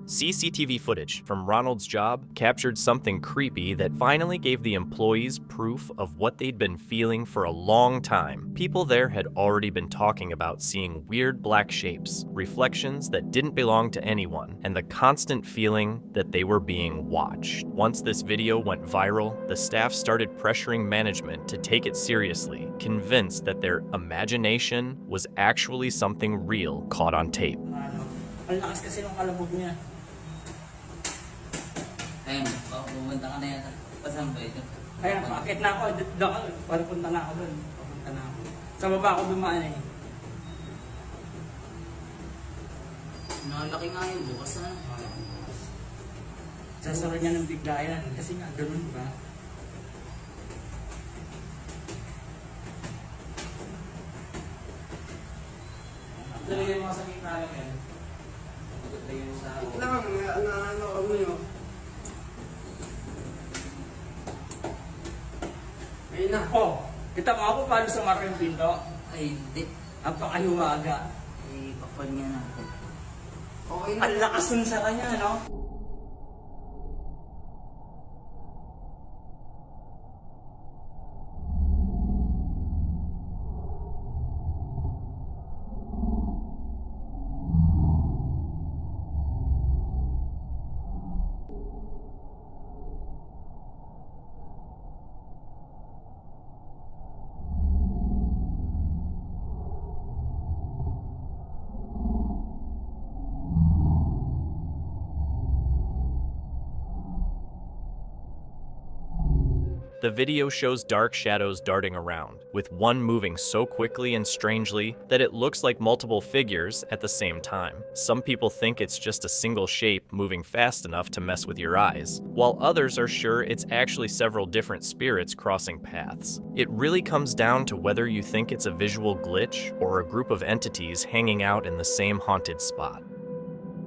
CCTV footage from Ronald's job captured something creepy that finally gave the employees proof of what they'd been feeling for a long time. People there had already been talking about seeing weird black shapes, reflections that didn't belong to anyone, and the constant feeling that they were being watched. Once this video went viral, the staff started pressuring management to take it seriously, convinced that their imagination was actually something real caught on tape. Ang lakas kasi nung kalabog niya. Ayun, pumunta ka na yan. Pasan ba ito? Ayun, paakit na ako. Papunta na ako doon. Papunta na ako. Sa baba ako dumaan eh. Nakalaki nga yun, bukas na. Sasara niya ng bigla yan. Kasi nga, ganun ba? Dali yung mga sakit na lang yan. Ayun na. Oh, kita mo ako paano sumara yung pinto? Ay, hindi. Napakahiwaga. Ay, bakal niya natin. Okay na. Ang lakas ng sara niya, no? The video shows dark shadows darting around, with one moving so quickly and strangely that it looks like multiple figures at the same time. Some people think it's just a single shape moving fast enough to mess with your eyes, while others are sure it's actually several different spirits crossing paths. It really comes down to whether you think it's a visual glitch or a group of entities hanging out in the same haunted spot.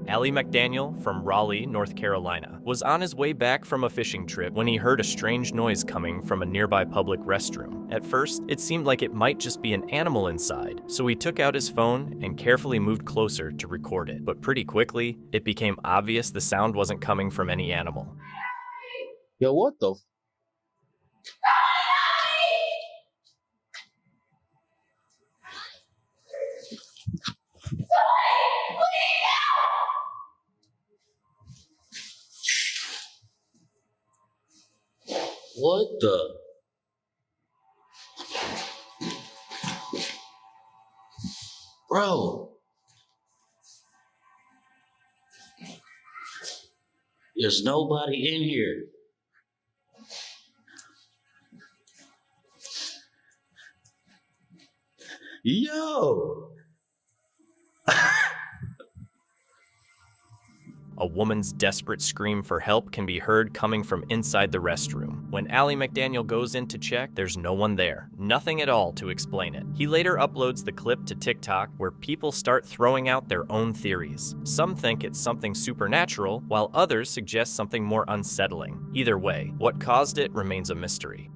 Allie McDaniel from Raleigh, North Carolina, was on his way back from a fishing trip when he heard a strange noise coming from a nearby public restroom. At first, it seemed like it might just be an animal inside, so he took out his phone and carefully moved closer to record it. But pretty quickly, it became obvious the sound wasn't coming from any animal. Yo, what the What the? Bro. There's nobody in here. Yo! A woman's desperate scream for help can be heard coming from inside the restroom. When Allie McDaniel goes in to check, there's no one there. Nothing at all to explain it. He later uploads the clip to TikTok, where people start throwing out their own theories. Some think it's something supernatural, while others suggest something more unsettling. Either way, what caused it remains a mystery.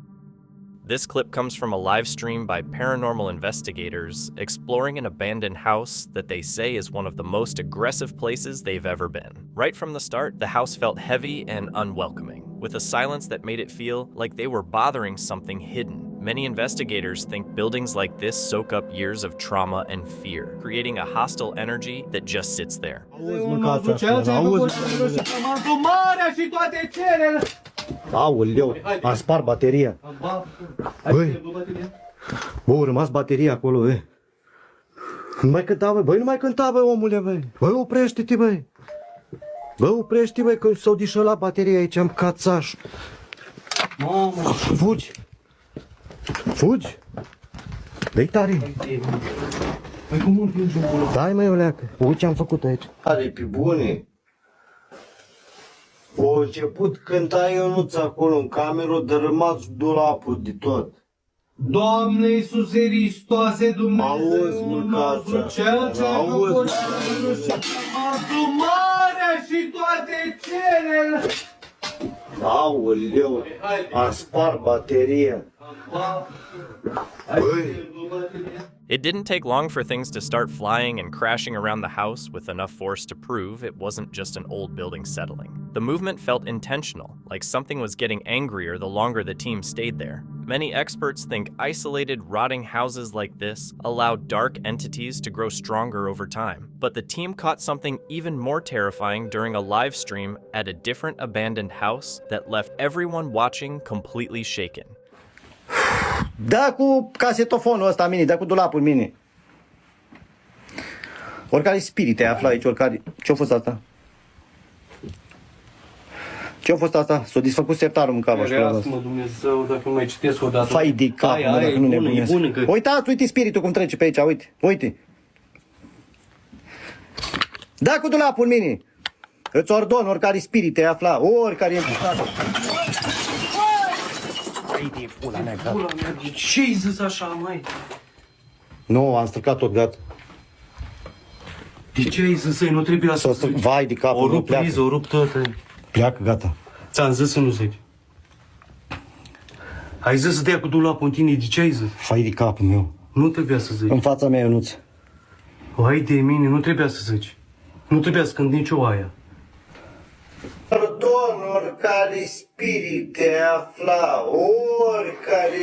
This clip comes from a live stream by paranormal investigators exploring an abandoned house that they say is one of the most aggressive places they've ever been. Right from the start, the house felt heavy and unwelcoming, with a silence that made it feel like they were bothering something hidden. Many investigators think buildings like this soak up years of trauma and fear, creating a hostile energy that just sits there. Aoleu, a spart bateria. Băi, bă, a rămas bateria acolo, băi. Nu mai cânta, băi, nu mai cânta, băi, omule, băi. Băi, oprește-te, băi. Bă, oprește-te, băi, că s-au dișălat bateria aici, am cațaș. Mamă, fugi. Fugi. Dă-i tare. Băi, cum împingi un bulă? Dai, măi, oleacă. Uite ce am făcut aici. Ale, pe bune. O început cânta Ionuț acolo în cameră, o dărâmat dulapul de tot. Doamne Iisuse Hristoase, Dumnezeu nostru, Cel ce a făcut cerul și marea și toate cerele. Aoleu, a spart bateria. Băi. It didn't take long for things to start flying and crashing around the house with enough force to prove it wasn't just an old building settling. The movement felt intentional, like something was getting angrier the longer the team stayed there. Many experts think isolated, rotting houses like this allow dark entities to grow stronger over time. But the team caught something even more terrifying during a live stream at a different abandoned house that left everyone watching completely shaken. Da cu casetofonul ăsta mini, da cu dulapul mini. Oricare spirit ai aflat aici, oricare... Ce-a fost asta? Ce-a fost asta? S-a disfăcut sertarul în cava. Ferească-mă Dumnezeu, dacă nu mai citesc o dată. Fai de cap, mă, dacă nu nebunesc. Uitați, uite spiritul cum trece pe aici, uite, uite. Da cu dulapul mini. Îți ordon oricare spirit ai aflat, oricare e... Ce-ai zis așa, măi? Nu, am stricat tot, gata. De ce ai zis să-i nu trebuie să... Vai de capul, o rup priză, o rup toată. Pleacă, gata. Ți-am zis să nu zici. Ai zis să dea cu dulapul în tine, de ce ai zis? Vai de capul meu. Nu trebuia să zici. În fața mea, Ionuț. Hai de mine, nu trebuia să zici. Nu trebuia să cânt nicio aia. Pardon, oricare spirit te afla, oricare...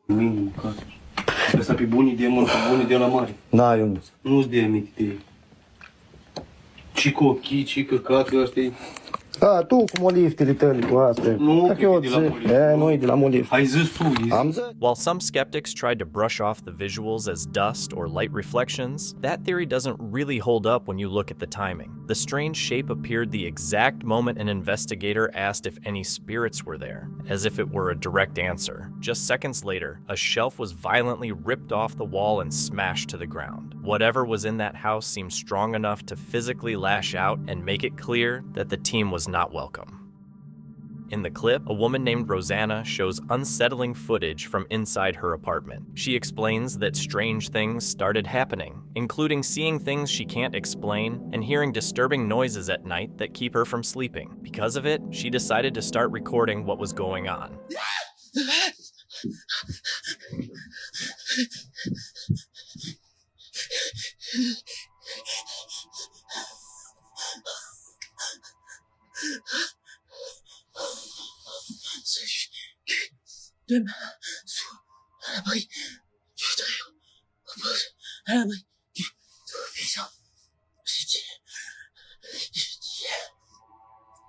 Mini, ca... Ăsta pe bunii de mână, pe bunii de la mare. Da, Ionuț. Nu-ți de aminte de ei. Ce cochii, ce căcatul ăștia. Tu cu moliftele tale cu astea. Dacă eu nu e de la molift. Ai zis tu. While some skeptics tried to brush off the visuals as dust or light reflections, that theory doesn't really hold up when you look at the timing. The strange shape appeared the exact moment an investigator asked if any spirits were there, as if it were a direct answer. Just seconds later, a shelf was violently ripped off the wall and smashed to the ground. Whatever was in that house seemed strong enough to physically lash out and make it clear that the team was not welcome. In the clip, a woman named Rosanna shows unsettling footage from inside her apartment. She explains that strange things started happening, including seeing things she can't explain and hearing disturbing noises at night that keep her from sleeping. Because of it, she decided to start recording what was going on. Demain, sois à l'abri du Très-Haut, repose à l'abri du Tout-Puissant. Je dis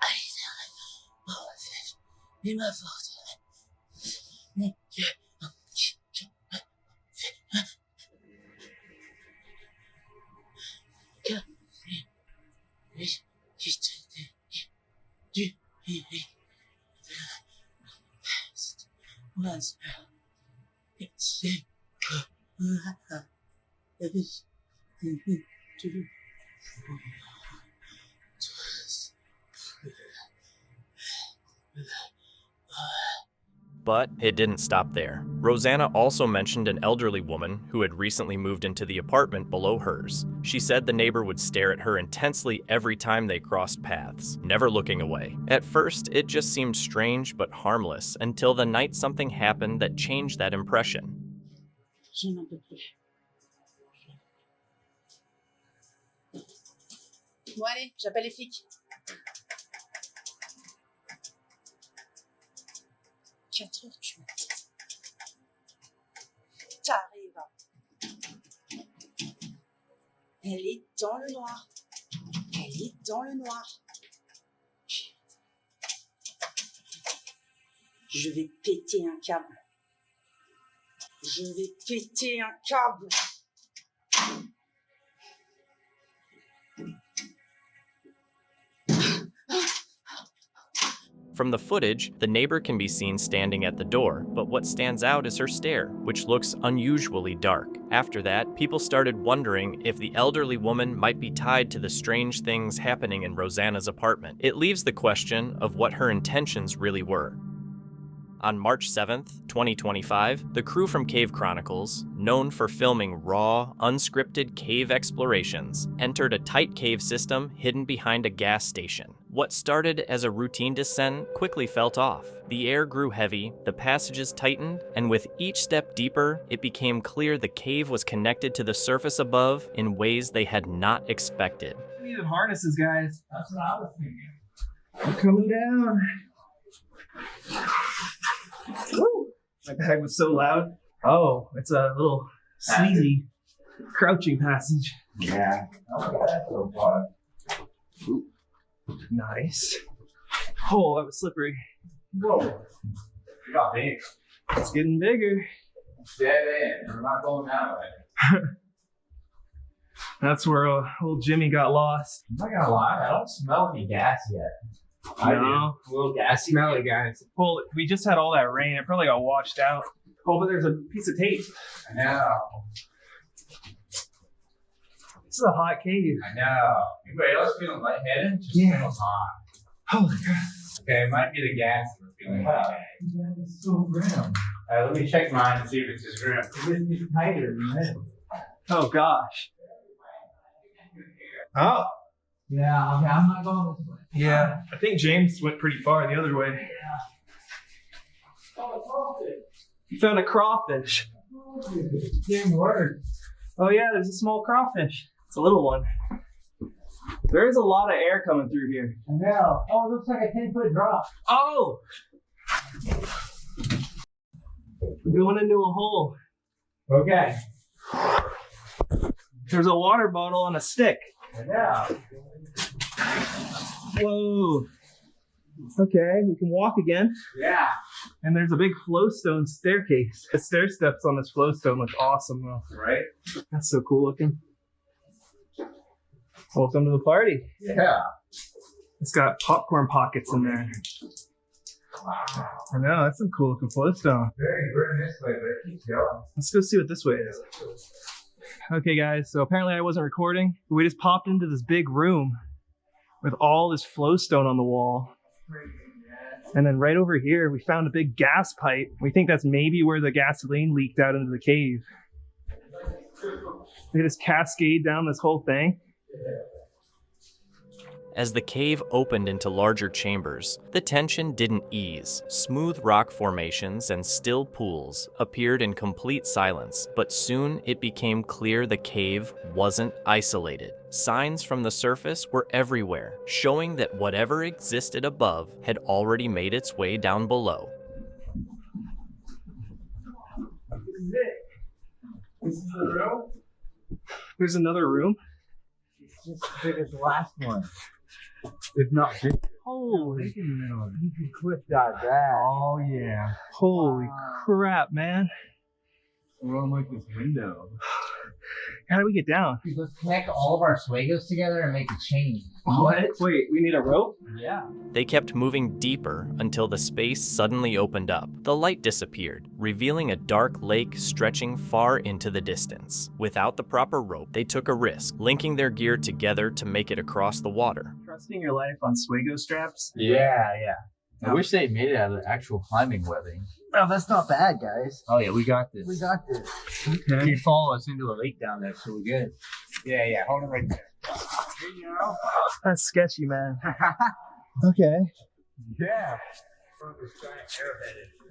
à l'Éternel, mon refuge et ma forteresse, mon Dieu, qui je me fais. Car lui, qui te dit du was it's But it didn't stop there. Rosanna also mentioned an elderly woman who had recently moved into the apartment below hers. She said the neighbor would stare at her intensely every time they crossed paths, never looking away. At first, it just seemed strange but harmless until the night something happened that changed that impression. Je n'en peux plus. Bon allez, j'appelle les flics. 4 heures du matin. T'arrives. Elle est dans le noir. Elle est dans le noir. Je vais péter un câble. Je vais péter un câble. From the footage, the neighbor can be seen standing at the door, but what stands out is her stare, which looks unusually dark. After that, people started wondering if the elderly woman might be tied to the strange things happening in Rosanna's apartment. It leaves the question of what her intentions really were. On March 7th, 2025, the crew from Cave Chronicles, known for filming raw, unscripted cave explorations, entered a tight cave system hidden behind a gas station. What started as a routine descent quickly felt off. The air grew heavy, the passages tightened, and with each step deeper, it became clear the cave was connected to the surface above in ways they had not expected. We needed harnesses, guys. That's what I was thinking. I'm coming down. Woo! My bag was so loud. Oh, it's a little sneezy, crouching passage. Yeah. Oh, that's so fun. Ooh. Nice. Oh, that was slippery. Whoa. You got big. It's getting bigger. Dead end. We're not going that way. That's where old Jimmy got lost. I'm not gonna lie, I don't smell any gas yet. I do. A little gassy. Smelly, guys. Well, we just had all that rain. It probably got washed out. Oh, but there's a piece of tape. I know. This is a hot cave. I know. Anybody else feeling lightheaded? Just feels hot. Holy crap. Okay, it might be the gas we're feeling lightheaded. That is so grim. Let me check mine and see if it's as grim. It's tighter than this. Oh, gosh. Oh. Yeah, okay, I'm not going this way. Yeah, I think James went pretty far the other way. Yeah. Oh, a crawfish. You found a crawfish. Damn word. Oh yeah, there's a small crawfish. It's a little one. There is a lot of air coming through here. I know. Oh, it looks like a 10-foot drop. Oh! We're going into a hole. Okay. There's a water bottle on a stick. Yeah. Whoa. Okay, we can walk again. Yeah. And there's a big flowstone staircase. The stair steps on this flowstone look awesome though. Right? That's so cool looking. Welcome to the party. Yeah. It's got popcorn pockets in there. I know, that's some cool looking flowstone. Very this way, but it keeps going. Let's go see what this way is. Okay guys, so apparently I wasn't recording. We just popped into this big room with all this flowstone on the wall. And then right over here, we found a big gas pipe. We think that's maybe where the gasoline leaked out into the cave. They just cascade down this whole thing. As the cave opened into larger chambers, the tension didn't ease. Smooth rock formations and still pools appeared in complete silence, but soon it became clear the cave wasn't isolated. Signs from the surface were everywhere, showing that whatever existed above had already made its way down below. This is it. This is the room. There's another room. It's just as big as the last one. If not big. Holy. You can clip that back. Oh, yeah. Holy crap, man. We're on like this window. How do we get down? Let's connect all of our Swagos together and make a chain. What? Wait, we need a rope? Yeah. They kept moving deeper until the space suddenly opened up. The light disappeared, revealing a dark lake stretching far into the distance. Without the proper rope, they took a risk, linking their gear together to make it across the water. Trusting your life on Swago straps? Yeah. I wish they made it out of actual climbing webbing. Oh, that's not bad, guys. Oh yeah, we got this. We got this. Okay. You follow us into a lake down there, so we're good. Yeah, hold it right there. That's sketchy, man. Okay. Yeah.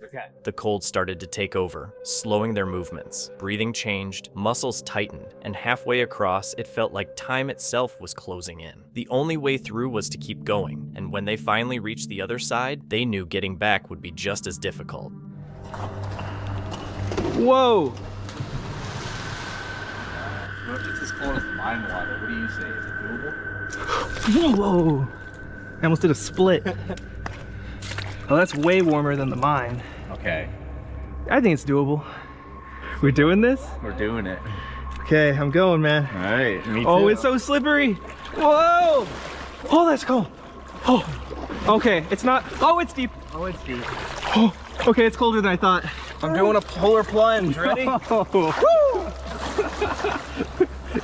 Okay. The cold started to take over, slowing their movements. Breathing changed, muscles tightened, and halfway across, it felt like time itself was closing in. The only way through was to keep going, and when they finally reached the other side, they knew getting back would be just as difficult. Whoa! It's as cold as mine water. What do you say? Is it doable? Whoa! I almost did a split. Oh, that's way warmer than the mine. Okay. I think it's doable. We're doing this? We're doing it. Okay, I'm going, man. All right, me too. Oh, it's so slippery. Whoa! Oh, that's cold. Oh, okay, it's not. Oh, it's deep. Oh, it's deep. Oh, okay, it's colder than I thought. I'm doing a polar plunge. Ready? Woo!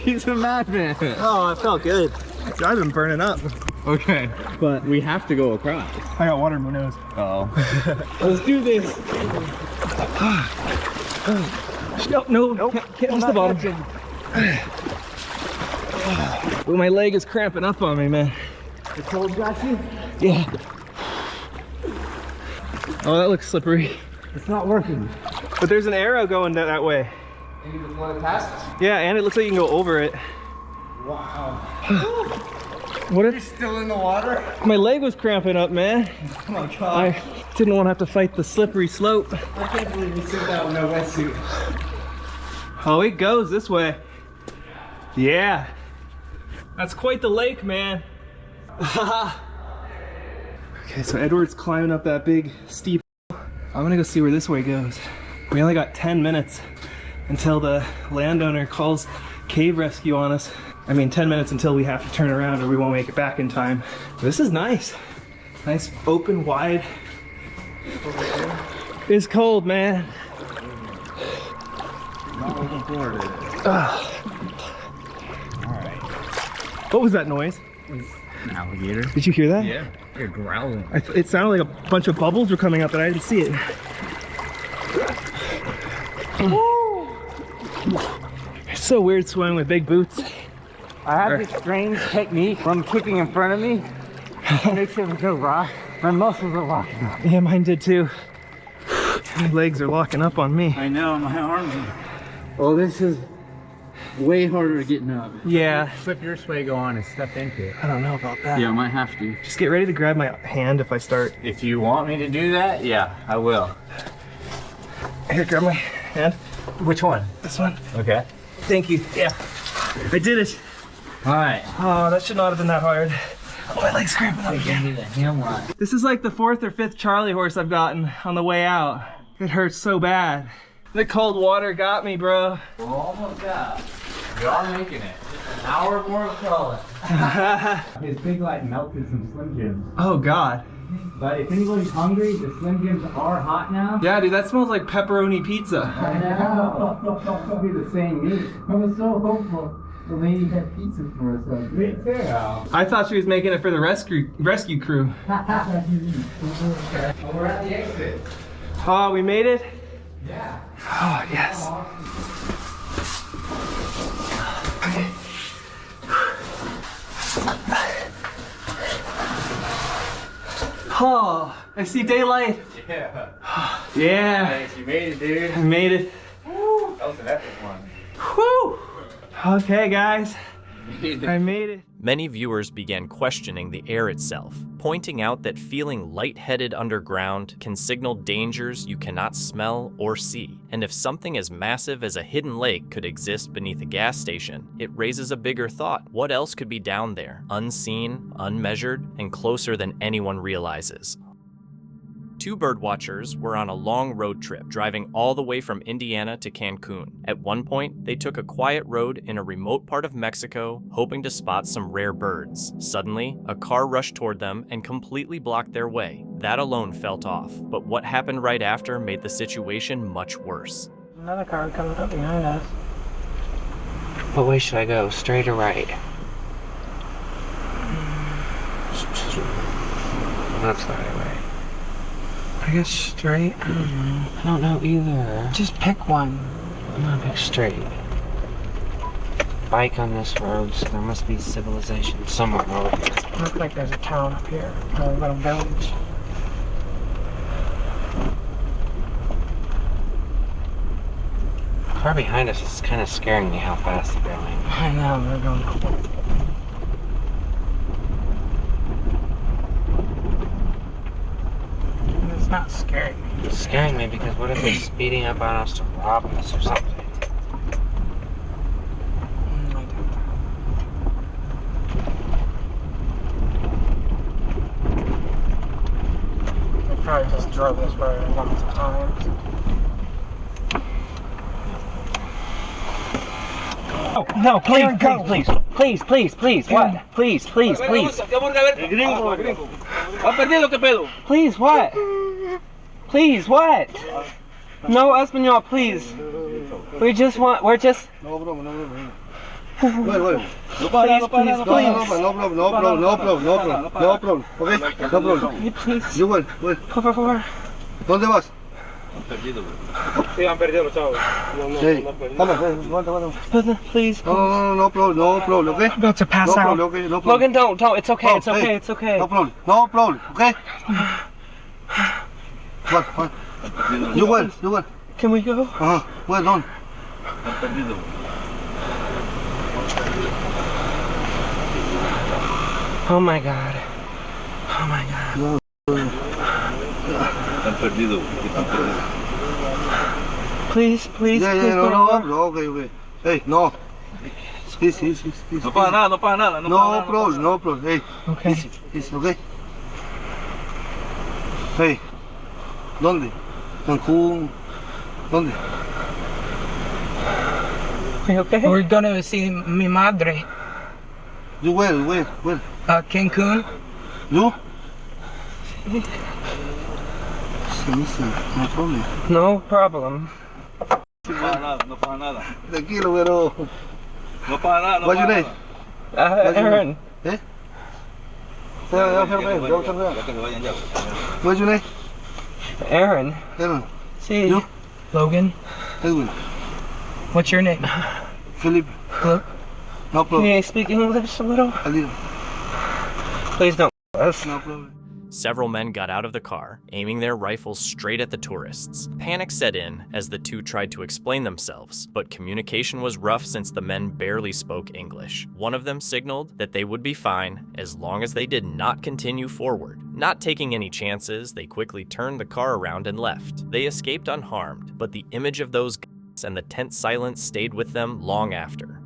He's a madman. Oh, it felt good. I've been burning up. Okay, but we have to go across. I got water in my nose. Uh-oh. Let's do this. Nope. Can't reach the bottom. Oh, my leg is cramping up on me, man. The cold got you? Yeah. Oh, that looks slippery. It's not working. But there's an arrow going that way. And you just want to pass it? Yeah, and it looks like you can go over it. Wow. What if you're still in the water? My leg was cramping up, man. Oh my God. I didn't want to have to fight the slippery slope. I can't believe you sit down with no wetsuit. Oh, it goes this way. Yeah. That's quite the lake, man. Okay, so Edward's climbing up that big steep. I'm gonna go see where this way goes. We only got 10 minutes until the landowner calls cave rescue on us. I mean, 10 minutes until we have to turn around or we won't make it back in time. This is nice. Nice, open, wide. It's cold, man. Not looking forward to it. Alright. What was that noise? An alligator. Did you hear that? Yeah, you're growling. It sounded like a bunch of bubbles were coming up, but I didn't see it. It's so weird swimming with big boots. I have this strange technique from kicking in front of me. It makes it go rock. My muscles are locking up. Yeah, mine did too. My legs are locking up on me. I know, my arms are... Oh, this is way harder getting up. Yeah. Flip your Swago on and step into it. I don't know about that. Yeah, I might have to. Just get ready to grab my hand if I start. If you want me to do that, yeah, I will. Here, grab my hand. Which one? This one. Okay. Thank you. Yeah. I did it. All right. Oh, that should not have been that hard. Oh, my leg's cramping up again. This is like the 4th or 5th Charlie horse I've gotten on the way out. It hurts so bad. The cold water got me, bro. We're almost out. We are making it. Just an hour more of crawling. His big light melted some Slim Jims. Oh, God. But if anybody's hungry, the Slim Jims are hot now. Yeah, dude, that smells like pepperoni pizza. I know. It'll be the same meat. I was so hopeful. The lady had pizza for us. Me too. I thought she was making it for the rescue crew. Well, we're at the exit. Oh, we made it? Yeah. Oh, yes. Oh, I see daylight. Yeah. Yeah. Thanks, you made it, dude. I made it. Woo. That was an epic one. Whew. Okay, guys. I made it. Many viewers began questioning the air itself, pointing out that feeling lightheaded underground can signal dangers you cannot smell or see. And if something as massive as a hidden lake could exist beneath a gas station, it raises a bigger thought. What else could be down there, unseen, unmeasured, and closer than anyone realizes? Two birdwatchers were on a long road trip, driving all the way from Indiana to Cancun. At one point, they took a quiet road in a remote part of Mexico, hoping to spot some rare birds. Suddenly, a car rushed toward them and completely blocked their way. That alone felt off, but what happened right after made the situation much worse. Another car coming up behind us. What way should I go? Straight or right? That's the right way. I guess straight? I don't know. I don't know either. Just pick one. I'm gonna pick straight. Bike on this road, so there must be civilization somewhere over here. Looks like there's a town up here, or a little village. The car behind us is kind of scaring me how fast they're going. I know, they're going quick. It's not scaring me. It's scaring me because what if they're speeding up on us to rob us or something? They probably just drove this road lots of times. Oh, no, please, please, please, please, please, what? Please, please, please. Please, what? Please, what? No, Espanol, please. We're just... No problem. Okay, no problem. Please. You will. Por favor. ¿Dónde vas? Sí, han perdido los chavos. Hey, vamos. Please. No problem, okay? I'm about to pass out. Problem, okay? No problem. Logan, don't. It's okay, it's okay, hey. it's okay. No problem, okay? What? You will. Can we go? Well done. Oh my god. Oh my god. Please, Yeah, no, okay. Hey, no. Easy. No pasa nada. No problem. Hey, okay. Easy, okay? Hey, ¿dónde? Cancún. ¿Dónde? Okay. We're gonna see mi madre. You where? Cancun. You? Listen, no problem. No problem. No pasa nada. Tranquilo, pero... No pasa nada. What's your name? Aaron. ¿Eh? What's your name? Aaron. See. You? Logan. Edwin. What's your name? Philip. Philip. No problem. Can you speak English a little? A little. Please don't. Us. No problem. Several men got out of the car, aiming their rifles straight at the tourists. Panic set in as the two tried to explain themselves, but communication was rough since the men barely spoke English. One of them signaled that they would be fine as long as they did not continue forward. Not taking any chances, they quickly turned the car around and left. They escaped unharmed, but the image of those guns and the tense silence stayed with them long after.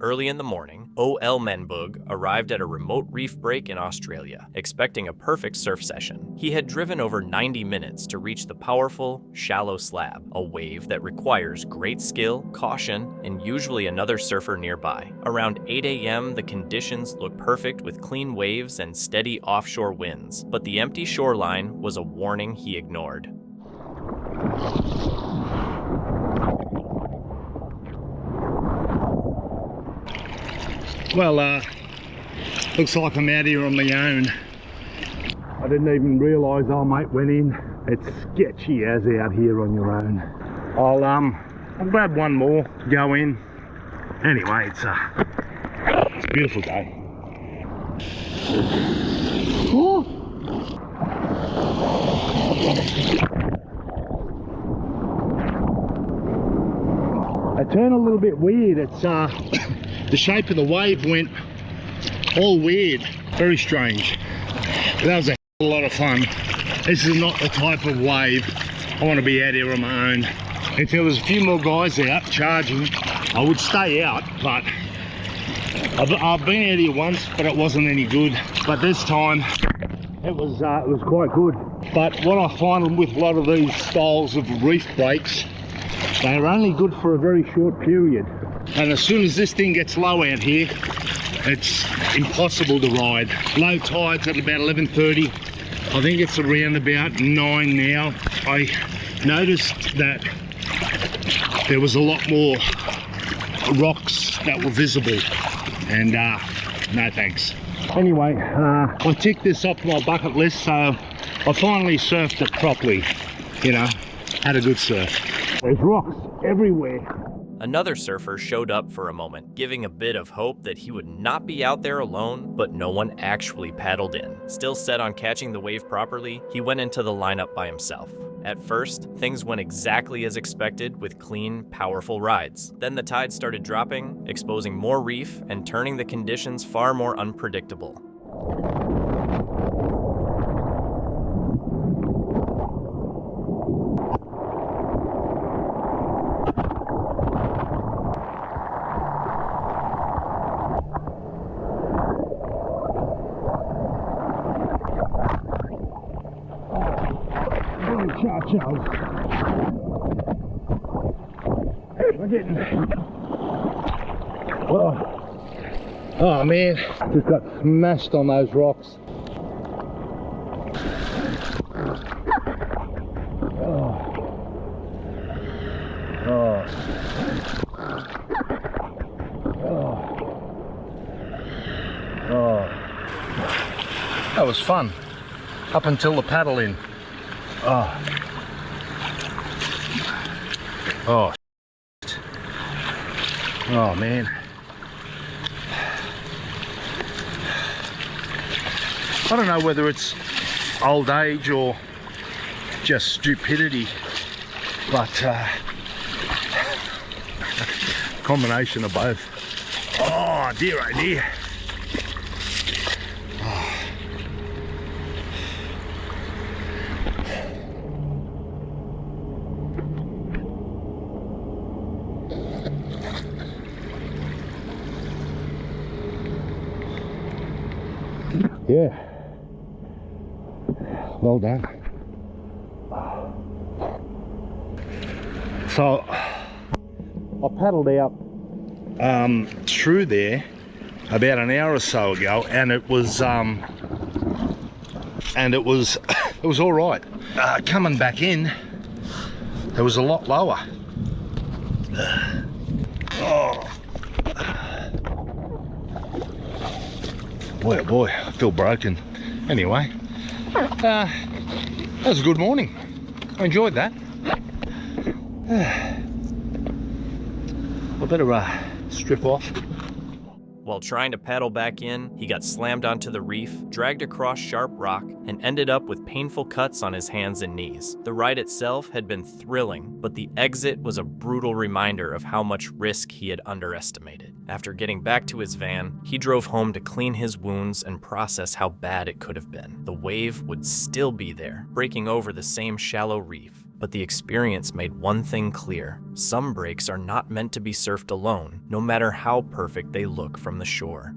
Early in the morning, O.L. Menbug arrived at a remote reef break in Australia, expecting a perfect surf session. He had driven over 90 minutes to reach the powerful, shallow slab, a wave that requires great skill, caution, and usually another surfer nearby. Around 8 a.m., the conditions looked perfect with clean waves and steady offshore winds, but the empty shoreline was a warning he ignored. Well, looks like I'm out here on my own. I didn't even realise our mate went in. It's sketchy as out here on your own. I'll grab one more, go in. Anyway, it's a beautiful day. Ooh. It turned a little bit weird. It's the shape of the wave went all weird, very strange. That was a lot of fun. This is not the type of wave I want to be out here on my own. If there was a few more guys out charging, I would stay out, but I've been out here once, but it wasn't any good. But this time, it was quite good. But what I find with a lot of these styles of reef breaks, they're only good for a very short period. And as soon as this thing gets low out here, it's impossible to ride. Low tide's at about 11:30. I think it's around about 9 now. I noticed that there was a lot more rocks that were visible, and no thanks. Anyway, I ticked this off my bucket list, so I finally surfed it properly. You know, had a good surf. There's rocks everywhere. Another surfer showed up for a moment, giving a bit of hope that he would not be out there alone, but no one actually paddled in. Still set on catching the wave properly, he went into the lineup by himself. At first, things went exactly as expected with clean, powerful rides. Then the tide started dropping, exposing more reef and turning the conditions far more unpredictable. We're getting... Oh man, just got smashed on those rocks. That was fun, up until the paddle in. Oh man. I don't know whether it's old age or just stupidity, but combination of both. Oh dear, oh dear. Yeah, well done. So I paddled out through there about an hour or so ago, and it was all right. Coming back in, it was a lot lower. Boy, oh boy, I feel broken. Anyway, that was a good morning. I enjoyed that. I better strip off. While trying to paddle back in, he got slammed onto the reef, dragged across sharp rock, and ended up with painful cuts on his hands and knees. The ride itself had been thrilling, but the exit was a brutal reminder of how much risk he had underestimated. After getting back to his van, he drove home to clean his wounds and process how bad it could have been. The wave would still be there, breaking over the same shallow reef, but the experience made one thing clear. Some breaks are not meant to be surfed alone, no matter how perfect they look from the shore.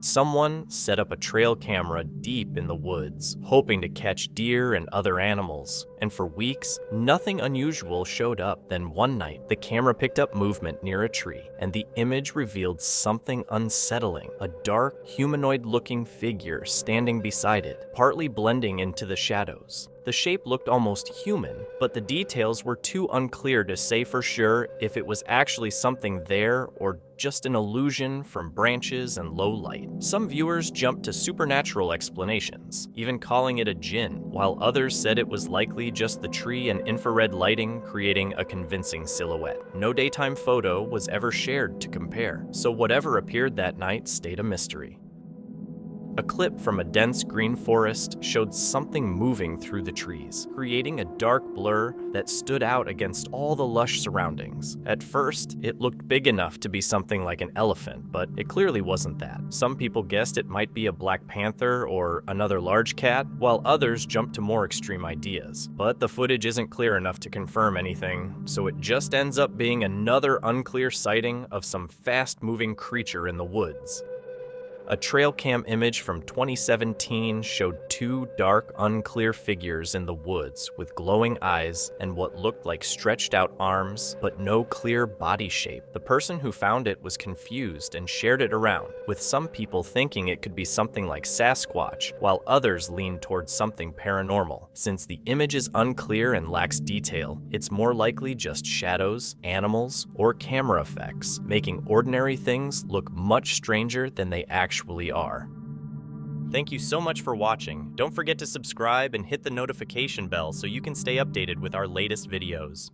Someone set up a trail camera deep in the woods, hoping to catch deer and other animals. And for weeks, nothing unusual showed up. Then one night, the camera picked up movement near a tree, and the image revealed something unsettling. A dark, humanoid-looking figure standing beside it, partly blending into the shadows. The shape looked almost human, but the details were too unclear to say for sure if it was actually something there or just an illusion from branches and low light. Some viewers jumped to supernatural explanations, even calling it a djinn, while others said it was likely just the tree and infrared lighting creating a convincing silhouette. No daytime photo was ever shared to compare, so whatever appeared that night stayed a mystery. A clip from a dense green forest showed something moving through the trees, creating a dark blur that stood out against all the lush surroundings. At first, it looked big enough to be something like an elephant, but it clearly wasn't that. Some people guessed it might be a black panther or another large cat, while others jumped to more extreme ideas. But the footage isn't clear enough to confirm anything, so it just ends up being another unclear sighting of some fast-moving creature in the woods. A trail cam image from 2017 showed two dark, unclear figures in the woods with glowing eyes and what looked like stretched out arms, but no clear body shape. The person who found it was confused and shared it around, with some people thinking it could be something like Sasquatch, while others leaned towards something paranormal. Since the image is unclear and lacks detail, it's more likely just shadows, animals, or camera effects, making ordinary things look much stranger than they actually are. Thank you so much for watching. Don't forget to subscribe and hit the notification bell so you can stay updated with our latest videos.